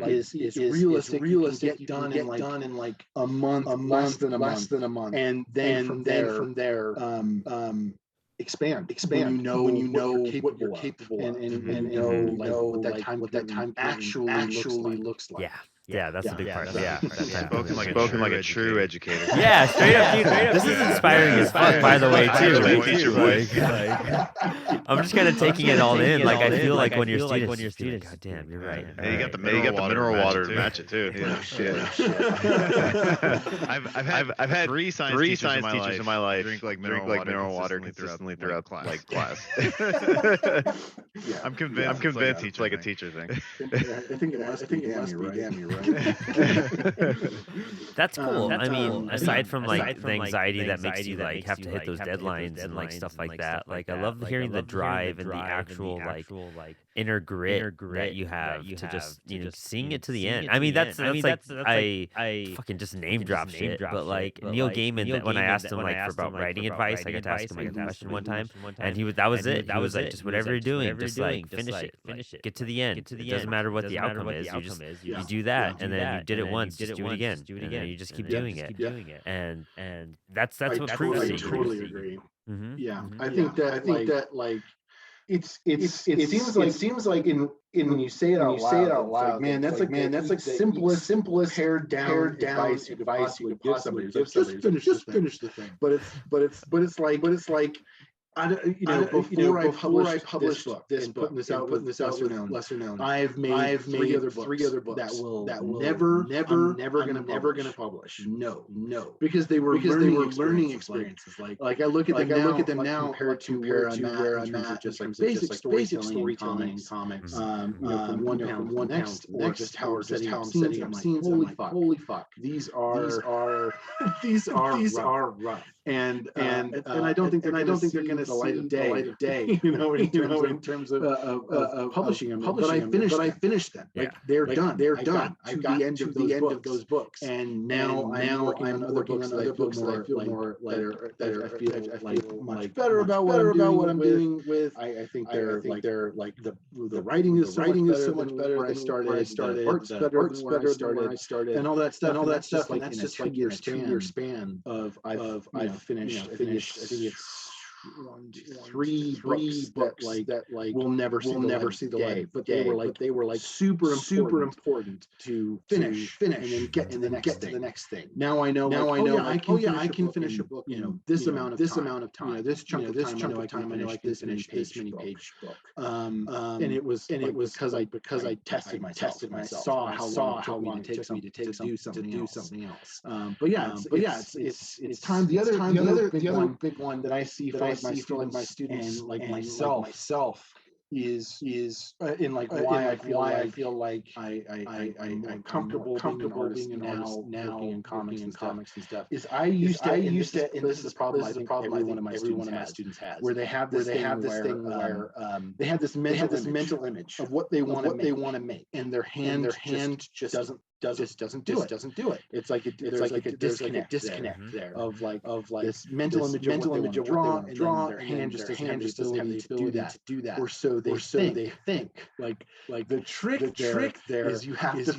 is realistic. Get done in like a month, less than a month, and then from there. Expand when you know what you're capable of and what that time actually looks like. Yeah, that's the big part. Yeah, spoken like a true educator. Yeah, straight up, dude. This is inspiring as fuck, by the way, too. Teacher voice. I'm just kind of taking it all in. Like I feel like when you're students, God damn, you're right. Yeah, you got the mineral water to match it too. Yeah, shit. I've had three science teachers in my life drink like mineral water consistently throughout class. I'm convinced it's like a teacher thing. I think it must be Danny, right? That's cool. I mean, aside from like the anxiety that makes you like have to hit those deadlines and like stuff like that, like I love hearing the drive and the actual like inner grit that you have to just seeing it to the end. I mean, that's I fucking just name drop shit, but like Neil Gaiman, when I asked him like about writing advice, I got to ask him like a question one time, and that was it. He was like, just whatever you're doing, just like finish it, get to the end. It doesn't matter what the outcome is. You do that, and then you did it once, just do it again, and then you just keep doing it. And that's what proves it. I totally agree. Yeah, I think that like it seems like in when you say it out loud, like, man, that's like simplest pared down advice you could possibly give somebody. Just finish the thing. But it's like before I published this book, lesser known. I've made three other books that will never gonna publish. No, because they were learning experiences. Like I look at them now compared to where I'm at, just like basic storytelling in comics. From one pound to next, or just how I'm setting up scenes. I'm like, holy fuck, these are rough. and I don't think they're going to see the light of day. In terms of publishing them. But I finished them. Like they're done. I've got to the end of those books. And now I'm working on other books that I feel more that I feel much better about what I'm doing with. I think they're like the writing is so much better than I started. The art's better than where I started, and all that stuff. And that's just like in a 2-year span of I've finished. I think it's 3 books that will never see the light. But they were like super important to finish and then get to the next thing. Now I know I can finish a book. This amount of time. This chunk of time. I know I can finish this many page book. And it was because I tested myself. Saw how long it takes me to do something else. But it's time. The other big one that I see for my students and like myself is in like why I feel like I'm comfortable being an artist now working in comics and stuff. Is I used to, and this is a problem I think every one of my students has, where they have this thing where they have this mental image of what they want to make, and their hand just doesn't do it. It's like there's a disconnect there of like this mental image of what they want to draw, and their hand just doesn't have the ability to do that. Or so they think. Like the trick there is you have to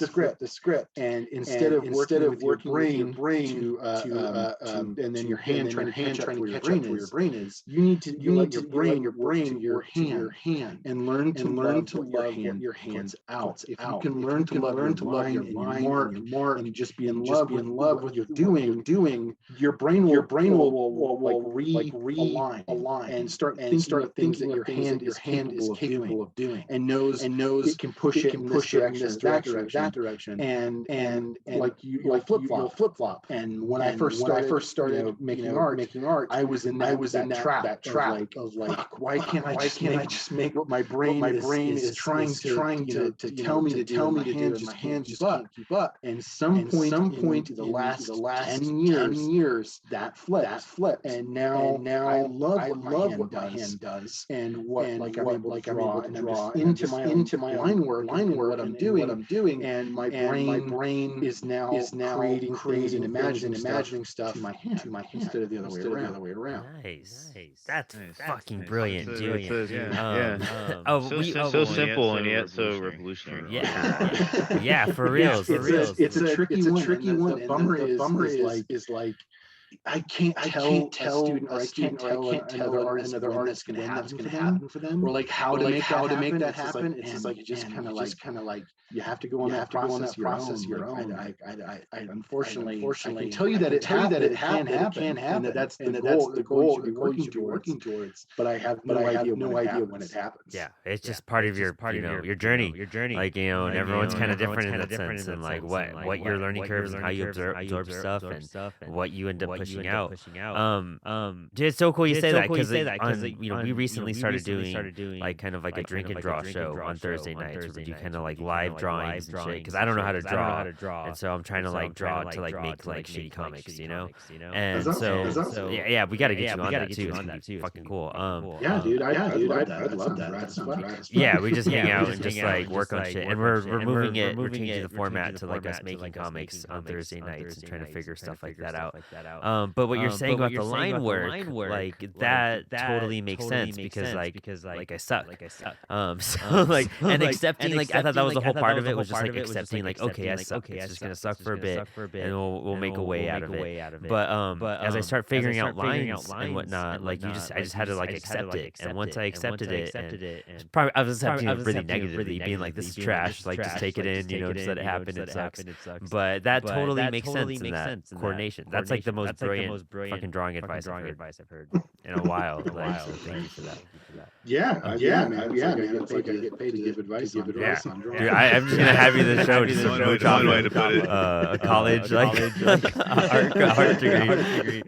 flip the script, and instead of working with your brain to and then your hand trying to catch up where your brain is, you need to let your brain work to your hand and learn to love what your hands out. If you can learn to love your line and mark and just be in love with what you're doing, your brain will realign and start things that your hand is capable of doing, and knows it can push it in this direction, that direction, and like you'll flip flop. And when I first started making art, I was in that trap of like, why can't I just make what my brain is trying to tell me to do? My hands just can't keep up. And some point in the last 10 years that flipped. And now I love what my hand does and what I'm able to draw into my line work what I'm doing, and my brain is now creating things and imagining stuff to my hand instead of the other way around. Nice. That's fucking brilliant, dude. So simple and yet so revolutionary. Yeah, for real. It's a tricky one. The bummer is like I can't tell a student or I can't tell another artist going to happen for them, or like how to make that happen. It's just like it just kind of like you have to go on that process your own. I unfortunately I can tell you that it can happen, and that's the goal you're working towards. But I have no idea when it happens. Yeah, it's just part of your journey. Like and everyone's kind of different in that sense, and like what your learning curves and how you absorb stuff and what you end up pushing out. It's so cool you say that because we recently started doing like kind of like a drink and draw show on Thursday nights where we do kind of like live drawings and shit, because I don't know how to draw, and so I'm trying to like draw to like make like shitty comics, and so yeah, we got to get you on that too. It's gonna be fucking cool. I'd love that. Yeah, we just hang out and just like work on shit, and we're changing the format to like us making comics on Thursday nights and trying to figure stuff like that out. But what you're saying about the line work, like that totally makes sense because I suck. So like and accepting, like I thought that was the whole part of it, was just like accepting like, okay, I suck. It's just gonna suck for a bit, and we'll make a way out of it. But as I start figuring out lines and whatnot, like I just had to like accept it. And once I accepted it, and probably I was accepting it really negatively, being like, this is trash, like just take it in, just let it happen. It sucks. But that totally makes sense in that coordination. That's like the most brilliant fucking drawing advice I've heard in a while. So thank you for that. Man. It's like I get paid to give advice on drawing. Dude, I'm just gonna have you the show just to mooch off way to put it. A college like art degree.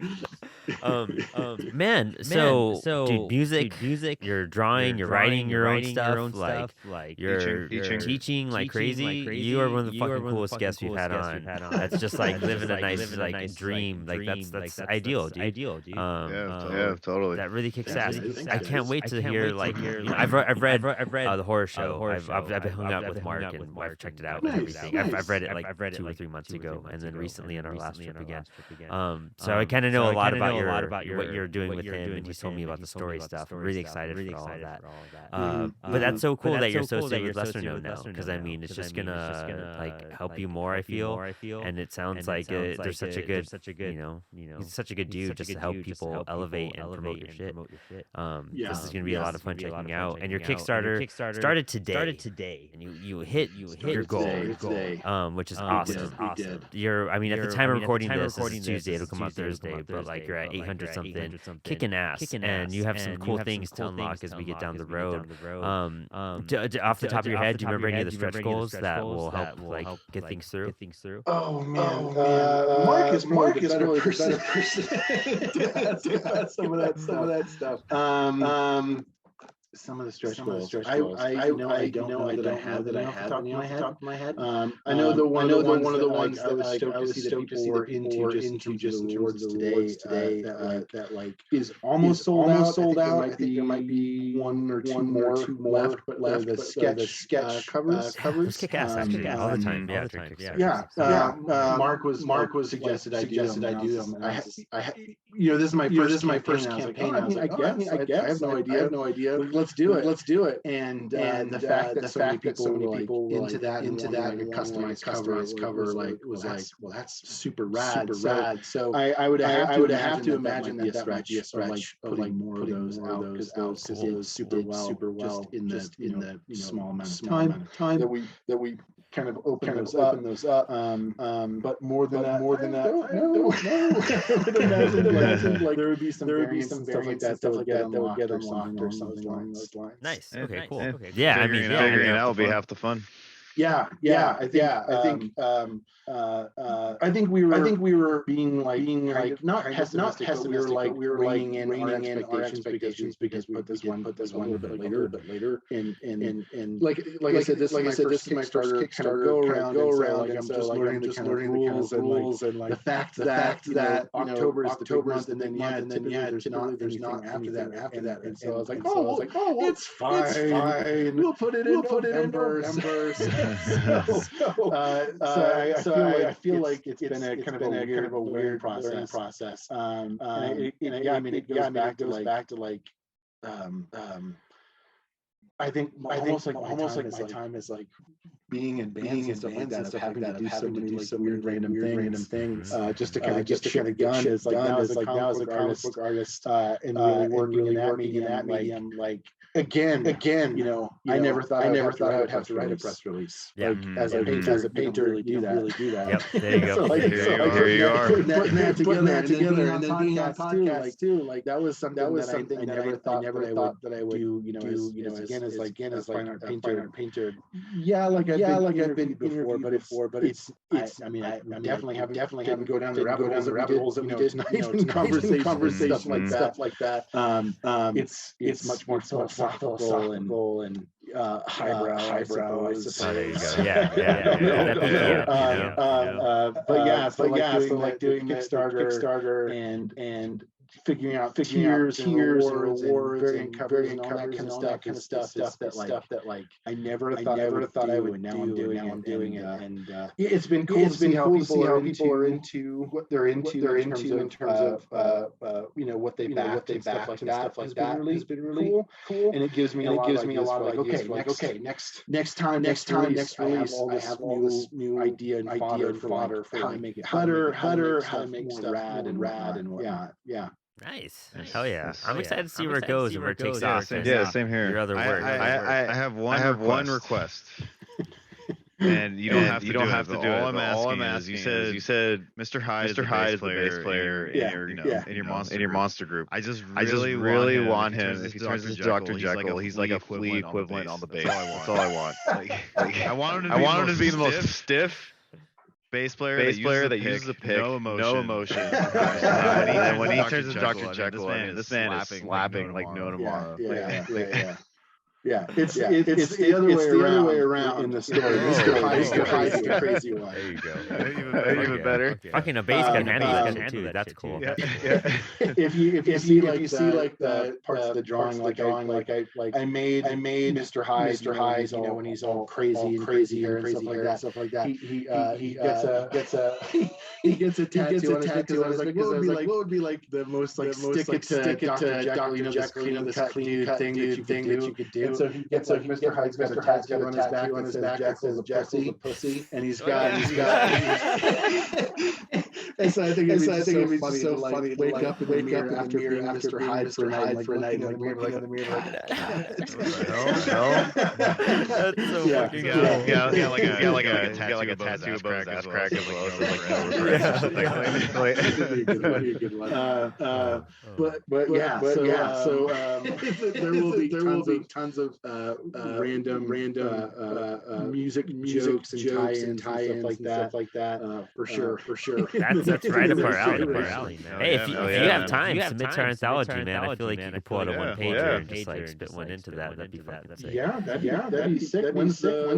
Man, so dude, music, you're drawing, you're writing your own stuff, like you're teaching like crazy. You are one of the fucking coolest guests we've had on. That's just like living a nice like dream. Like that's ideal, dude. Yeah, totally. That really kicks ass. I can't wait to hear like I've read the horror show. I've been hung out with Mark and I've checked it out and everything. I've read it like 2 or 3 months ago, and then recently in our last trip again. So I kind of know a lot about what you're doing with him, and he told me about the story stuff. I'm really excited for all of that. But that's so cool that you're associated with Lesser Known now, because I mean, it's just gonna like help you more. I feel, and it sounds like there's such a good, he's such a good dude just to help people elevate and promote your shit. This is gonna be a lot of fun checking out. And your Kickstarter started today, and you hit your goal, which is awesome. I mean, at the time of recording this is Tuesday. It'll come out Thursday, but like you're at 800 something, kicking ass, and you have some cool things to unlock as we get down the road. Off the top of your head, do you remember any of the stretch goals that will help like get things through? Oh man, Mark is really the better person to ask some of that stuff. Some of the stretch goals. I don't know that I have that off the top of my head. I know one of the ones I was stoked to see that people were into just in terms of today. That like is almost sold out. I think there might be one or two more left, but the sketch covers. Those kick ass actually all the time. Mark was suggested I do them. This is my first campaign. I guess I have no idea. Let's do it. And the fact that so many people were into that and customized cover was like, well, that's super rad. So I would have to imagine that would be a stretch of like more of those out because those did super well just in the small amount of time that we kind of open those up. But more than that, I would imagine like there would be some stuff like that would get unlocked or something along those lines. Nice. Okay, cool. Okay. Yeah, I mean, figuring it out will be half the fun. I think we were being like not pessimistic, but we were reining in our expectations because we put this one a little bit later. And like I said, this is my first Kickstarter go around. Like I'm just learning the kind of rules and like the fact that October is the month, and then there's not after that. And so I was like, it's fine. We'll put it in November. I feel like it's been a kind of a weird process. It goes back to like I think almost like my time is like being in bands and stuff like that, having to do so many like weird random things, just to kind of get shit done. It's like now as a comic book artist, and really working in that medium, like again, I never thought I would have to write a press release. Yeah. As a painter, really do that. Yep. There you go. Here you are. Putting that together, and then being on podcast too. Like that was something that I never thought that I would do. As fine art painter. I've been before, but it's. I definitely haven't go down the rabbit holes that we did tonight in conversation stuff like that. It's much more philosophical and highbrow, I suppose. There you go. So doing Kickstarter and figuring out tiers and awards and covers and all that kind of stuff that like I never thought I would do, and now I'm doing it. And it's been cool to see how people are into what they're into in terms of what they back and stuff like that has been really cool. And it gives me a lot of okay, next time I have all this new idea and fodder for how to make it better, how to make stuff rad and whatnot. Yeah. Nice. Hell yeah. I'm excited to see where it goes and where it takes off. Yeah, same here. Your other work. I have one request. And you don't have to do it. All I'm asking is you said Mr. Hyde is the bass player in your monster group. I just really want him, if he turns into Dr. Jekyll, he's like a flea equivalent on the bass. That's all I want. I want him to be the most stiff bass player that uses a pick, no emotion. And then when he turns to Dr. Jekyll, this man is slapping like no tomorrow. Yeah, it's the other way around in the story. Mr. Hyde's the crazy one. There you go. Even better. Okay. Fucking a bass can handle that shit too. That's cool. Yeah. If you see like the parts of the drawing, I made Mr. Hyde, when he's all crazy hair and stuff like that. He gets a tattoo on his neck because what would be like the most stick it to Dr. Jekyll, this clean cut thing that you could do. So Mr. Hyde's got a tattoo on his back that says Jekyll's a pussy, and he's got. And so I think it'd be so funny to wake up in the mirror after being Mr. Hyde for a night, looking in the mirror like. That's so fucking cool. Yeah, like a tattoo above his ass crack as well. That'd be a good one. But yeah. So there will be tons of random music jokes and tie-ins and stuff like that. For sure. That's right up our alley, man. Hey, if you have time, submit to our anthology, man. I feel like you could pull out a one-pager and just like spit one into that. That'd be fucking sick. Yeah, that'd be sick. When's the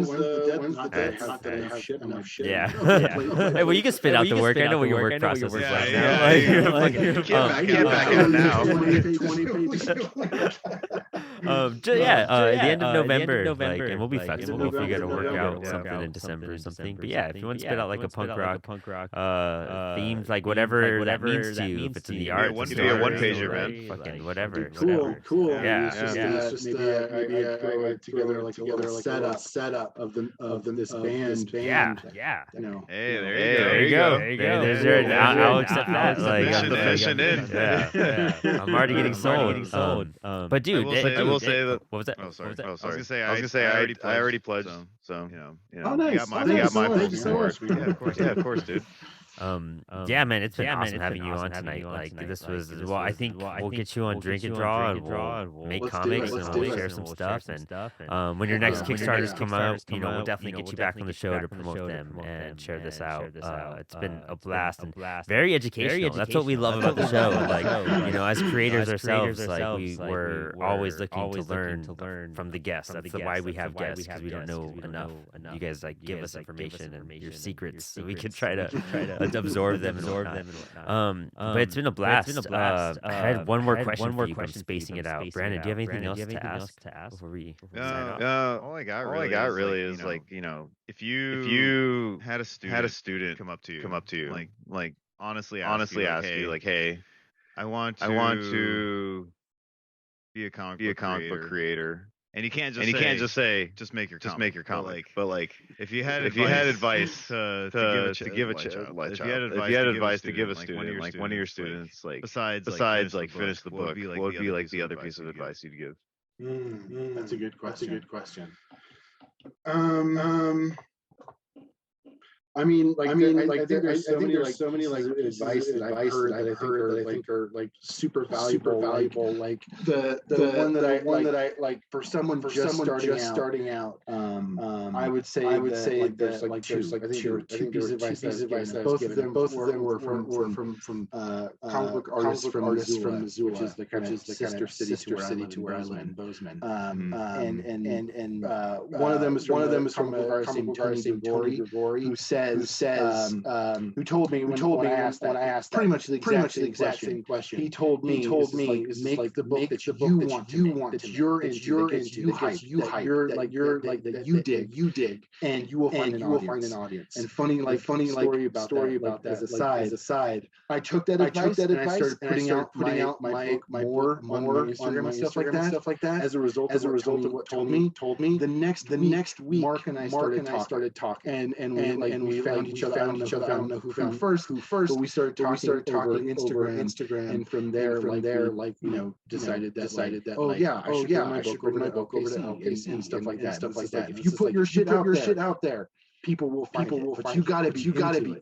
not that I have enough shit. Yeah. Hey, well, you can spit out the work. I know what your work process is like now. You can't back out now. 20 pages. At the end of November, and we'll be flexible if you got to work out something in December or something. But yeah, if you want to spit out like a punk rock themes, like whatever that means to you, if it's in the art, it could be a one-pager, man. Fucking whatever. Cool. Yeah. It's just maybe together like a setup of this band. Yeah. You know. Hey, there you go. I'll accept that. Like the fishing in. Yeah. I'm already getting sold. But dude, I will say that. What was that? Oh, sorry. I was gonna say I already pledged. So you know. Oh, nice. You got my Thank you so much. Yeah, of course, dude. Yeah, man, it's been awesome having you on tonight. Like, this was, I think we'll get you on Drink and Draw, and we'll make comics, and we'll share some stuff. And when your next Kickstarters come out, we'll definitely get you back on the show to promote them and share this out. It's been a blast and very educational. That's what we love about the show. Like, as creators ourselves, like we're always looking to learn from the guests. That's why we have guests, because we don't know enough. You guys like give us information and your secrets, so we can try to absorb them and whatnot. But it's been a blast. I had one more question for you. I'm spacing it out. Brandon, do you have anything else to ask before we sign off? All I got really is like, if you had a student come up to you, like honestly ask you like, hey, I want to be a comic book creator. And you can't just say just make your comic. But like if you had advice to give a child, if you had advice to give a student, like one of your students, like besides like finish the book, what would be like the other piece of advice you'd give? That's a good question. I think there's so many advice that I've heard that I think are like super valuable. Like the one that I like for someone just starting out. I would say there's like two pieces of advice. Both of them were from comic book artists from Missoula, which is the kind of sister city to where I live in Bozeman. And one of them is from a comic book artist named Tony Gregori, who told me when I asked pretty much the exact same question. He told me make the book that you want, that you're into, that you hype, that you dig, and you will find an audience. And funny story about that as aside, I took that advice and I started putting out my more on Instagram and stuff like that. As a result of what Tony told me, the next week, Mark and I started talking, and we found each other. I don't know who found first, but we started talking over Instagram, and from there, decided that I should bring my book over to LKC and stuff like that. If you put your shit out there, people will find it. But you gotta be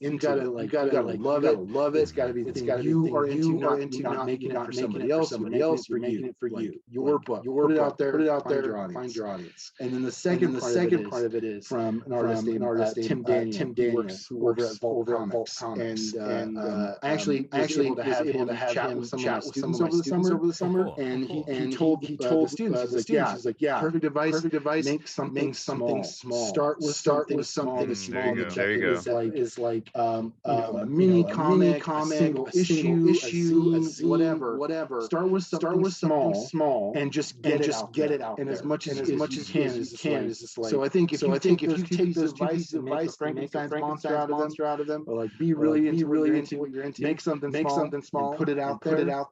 into it. You gotta love it. It's gotta be the thing you are into, not making it for somebody else. You're making it for you. Your book. Put it out there. Find your audience. And then the second part of it is from an artist named Tim Daniels, who works at Vault Comics. And I actually was able to have him chat with some of my students over the summer. And he told the students, he's like, yeah, perfect device. Make something small. Start with something small. There you go. Is like a mini comic, a single issue, whatever. Start with something small, and just get it out. And as much as you can is just like. So I think if you take those advice and make a Frankenstein's monster out of them, or like be really into what you're into, make something small, and put it out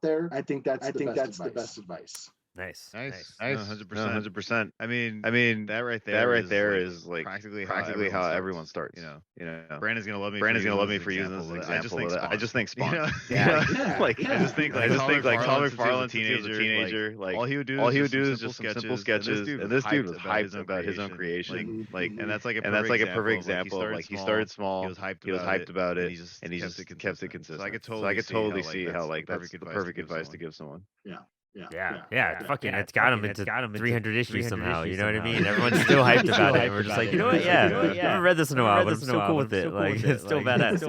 there. I think that's the best advice. Nice. 100%. I mean, that right there is like practically how everyone starts. You know, Brandon's gonna love me for using this example. I just think Spawn. I just think like Tom McFarlane's a teenager. Like all he would do is just some simple sketches, and this dude was hyped about his own creation. And that's like a perfect example. Like he started small, he was hyped about it, and he just kept it consistent. So I could totally see how like that's the perfect advice to give someone. Yeah. Fucking, it's got him into 300 issues somehow. You know what I mean? Everyone's still hyped about it. And we're just like, you know what? Yeah, I haven't read this in a while, but I'm still cool with it. Like, it's still badass.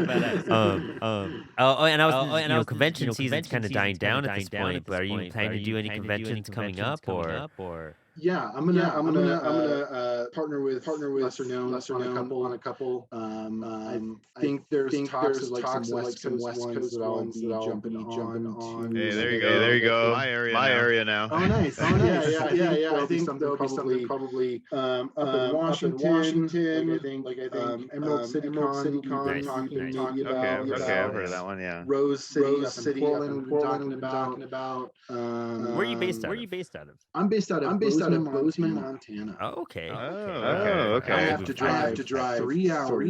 And I was, convention season's kind of dying down at this point. But are you planning to do any conventions coming up, or? Yeah, I'm gonna partner with lesser known on a couple. I think there's talks of like some West Coast that I'll be jumping on. Hey, there you go. My area now. Oh, nice. Yeah. I think there'll be something probably up in Washington. I think Emerald City Con. Okay, I've heard of that one. Yeah. Rose City up in Portland. We've been talking about. Where are you based out of? I'm based out of Bozeman, Montana. Oh, okay. Okay. I have to drive 3 hours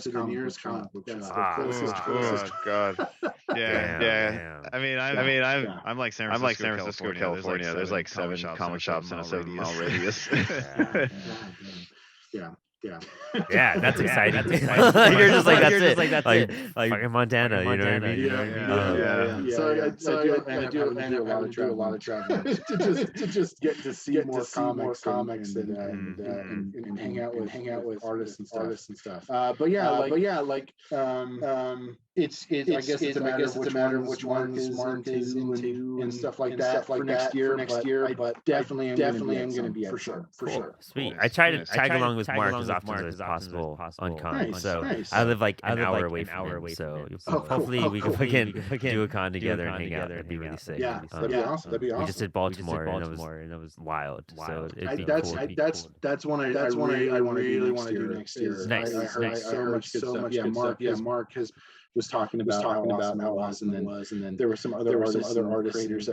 to the nearest comic book shop. Oh God. Yeah. I mean, I'm like San Francisco, California. There's like 7 comic shops in a 70-mile radius. Yeah, that's exciting. You're just like, that's it. Like fucking Montana, you know what I mean? Yeah. So I do a lot of traveling to just get to see more comics and hang out with artists and stuff. But it's I guess it's a matter of which ones Mark is into and stuff like that for next year. But definitely am going to be for sure. Sweet. I try to tag along with Mark as often as possible on con. So I live like an hour away from him. So hopefully we can do a con together and hang out. That'd be really sick. Yeah, that'd be awesome. We just did Baltimore and it was wild. So it'd be cool. That's one I really want to do next year. Nice. I heard so much good stuff. Yeah, Mark was talking about how awesome that was, and then there were some other artists that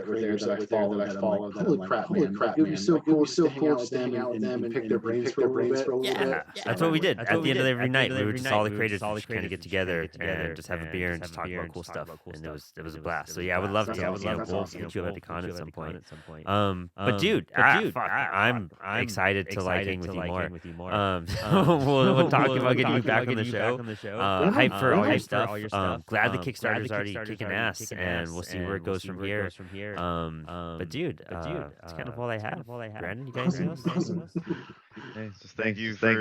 were there that I followed. Holy crap, man! It would be so cool to hang out with them and pick their brains for a little bit. Yeah, that's what we did. At the end of every night, we were just all the creators kind of get together and just have a beer and just talk about cool stuff, and it was a blast. So yeah, I would love to. We'll get you at the con at some point. But dude, I'm excited to like hang with you more. We'll talk about getting you back on the show. Hype for all your stuff. Glad the Kickstarter's already kicking ass, and we'll see where it goes from here. But dude, that's kind of all I have. Brandon, you guys know? Just thank you for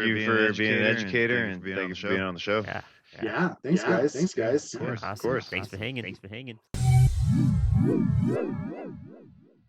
being an educator and thank you for being on the show. Yeah. Thanks, guys. Of course. Thanks for hanging.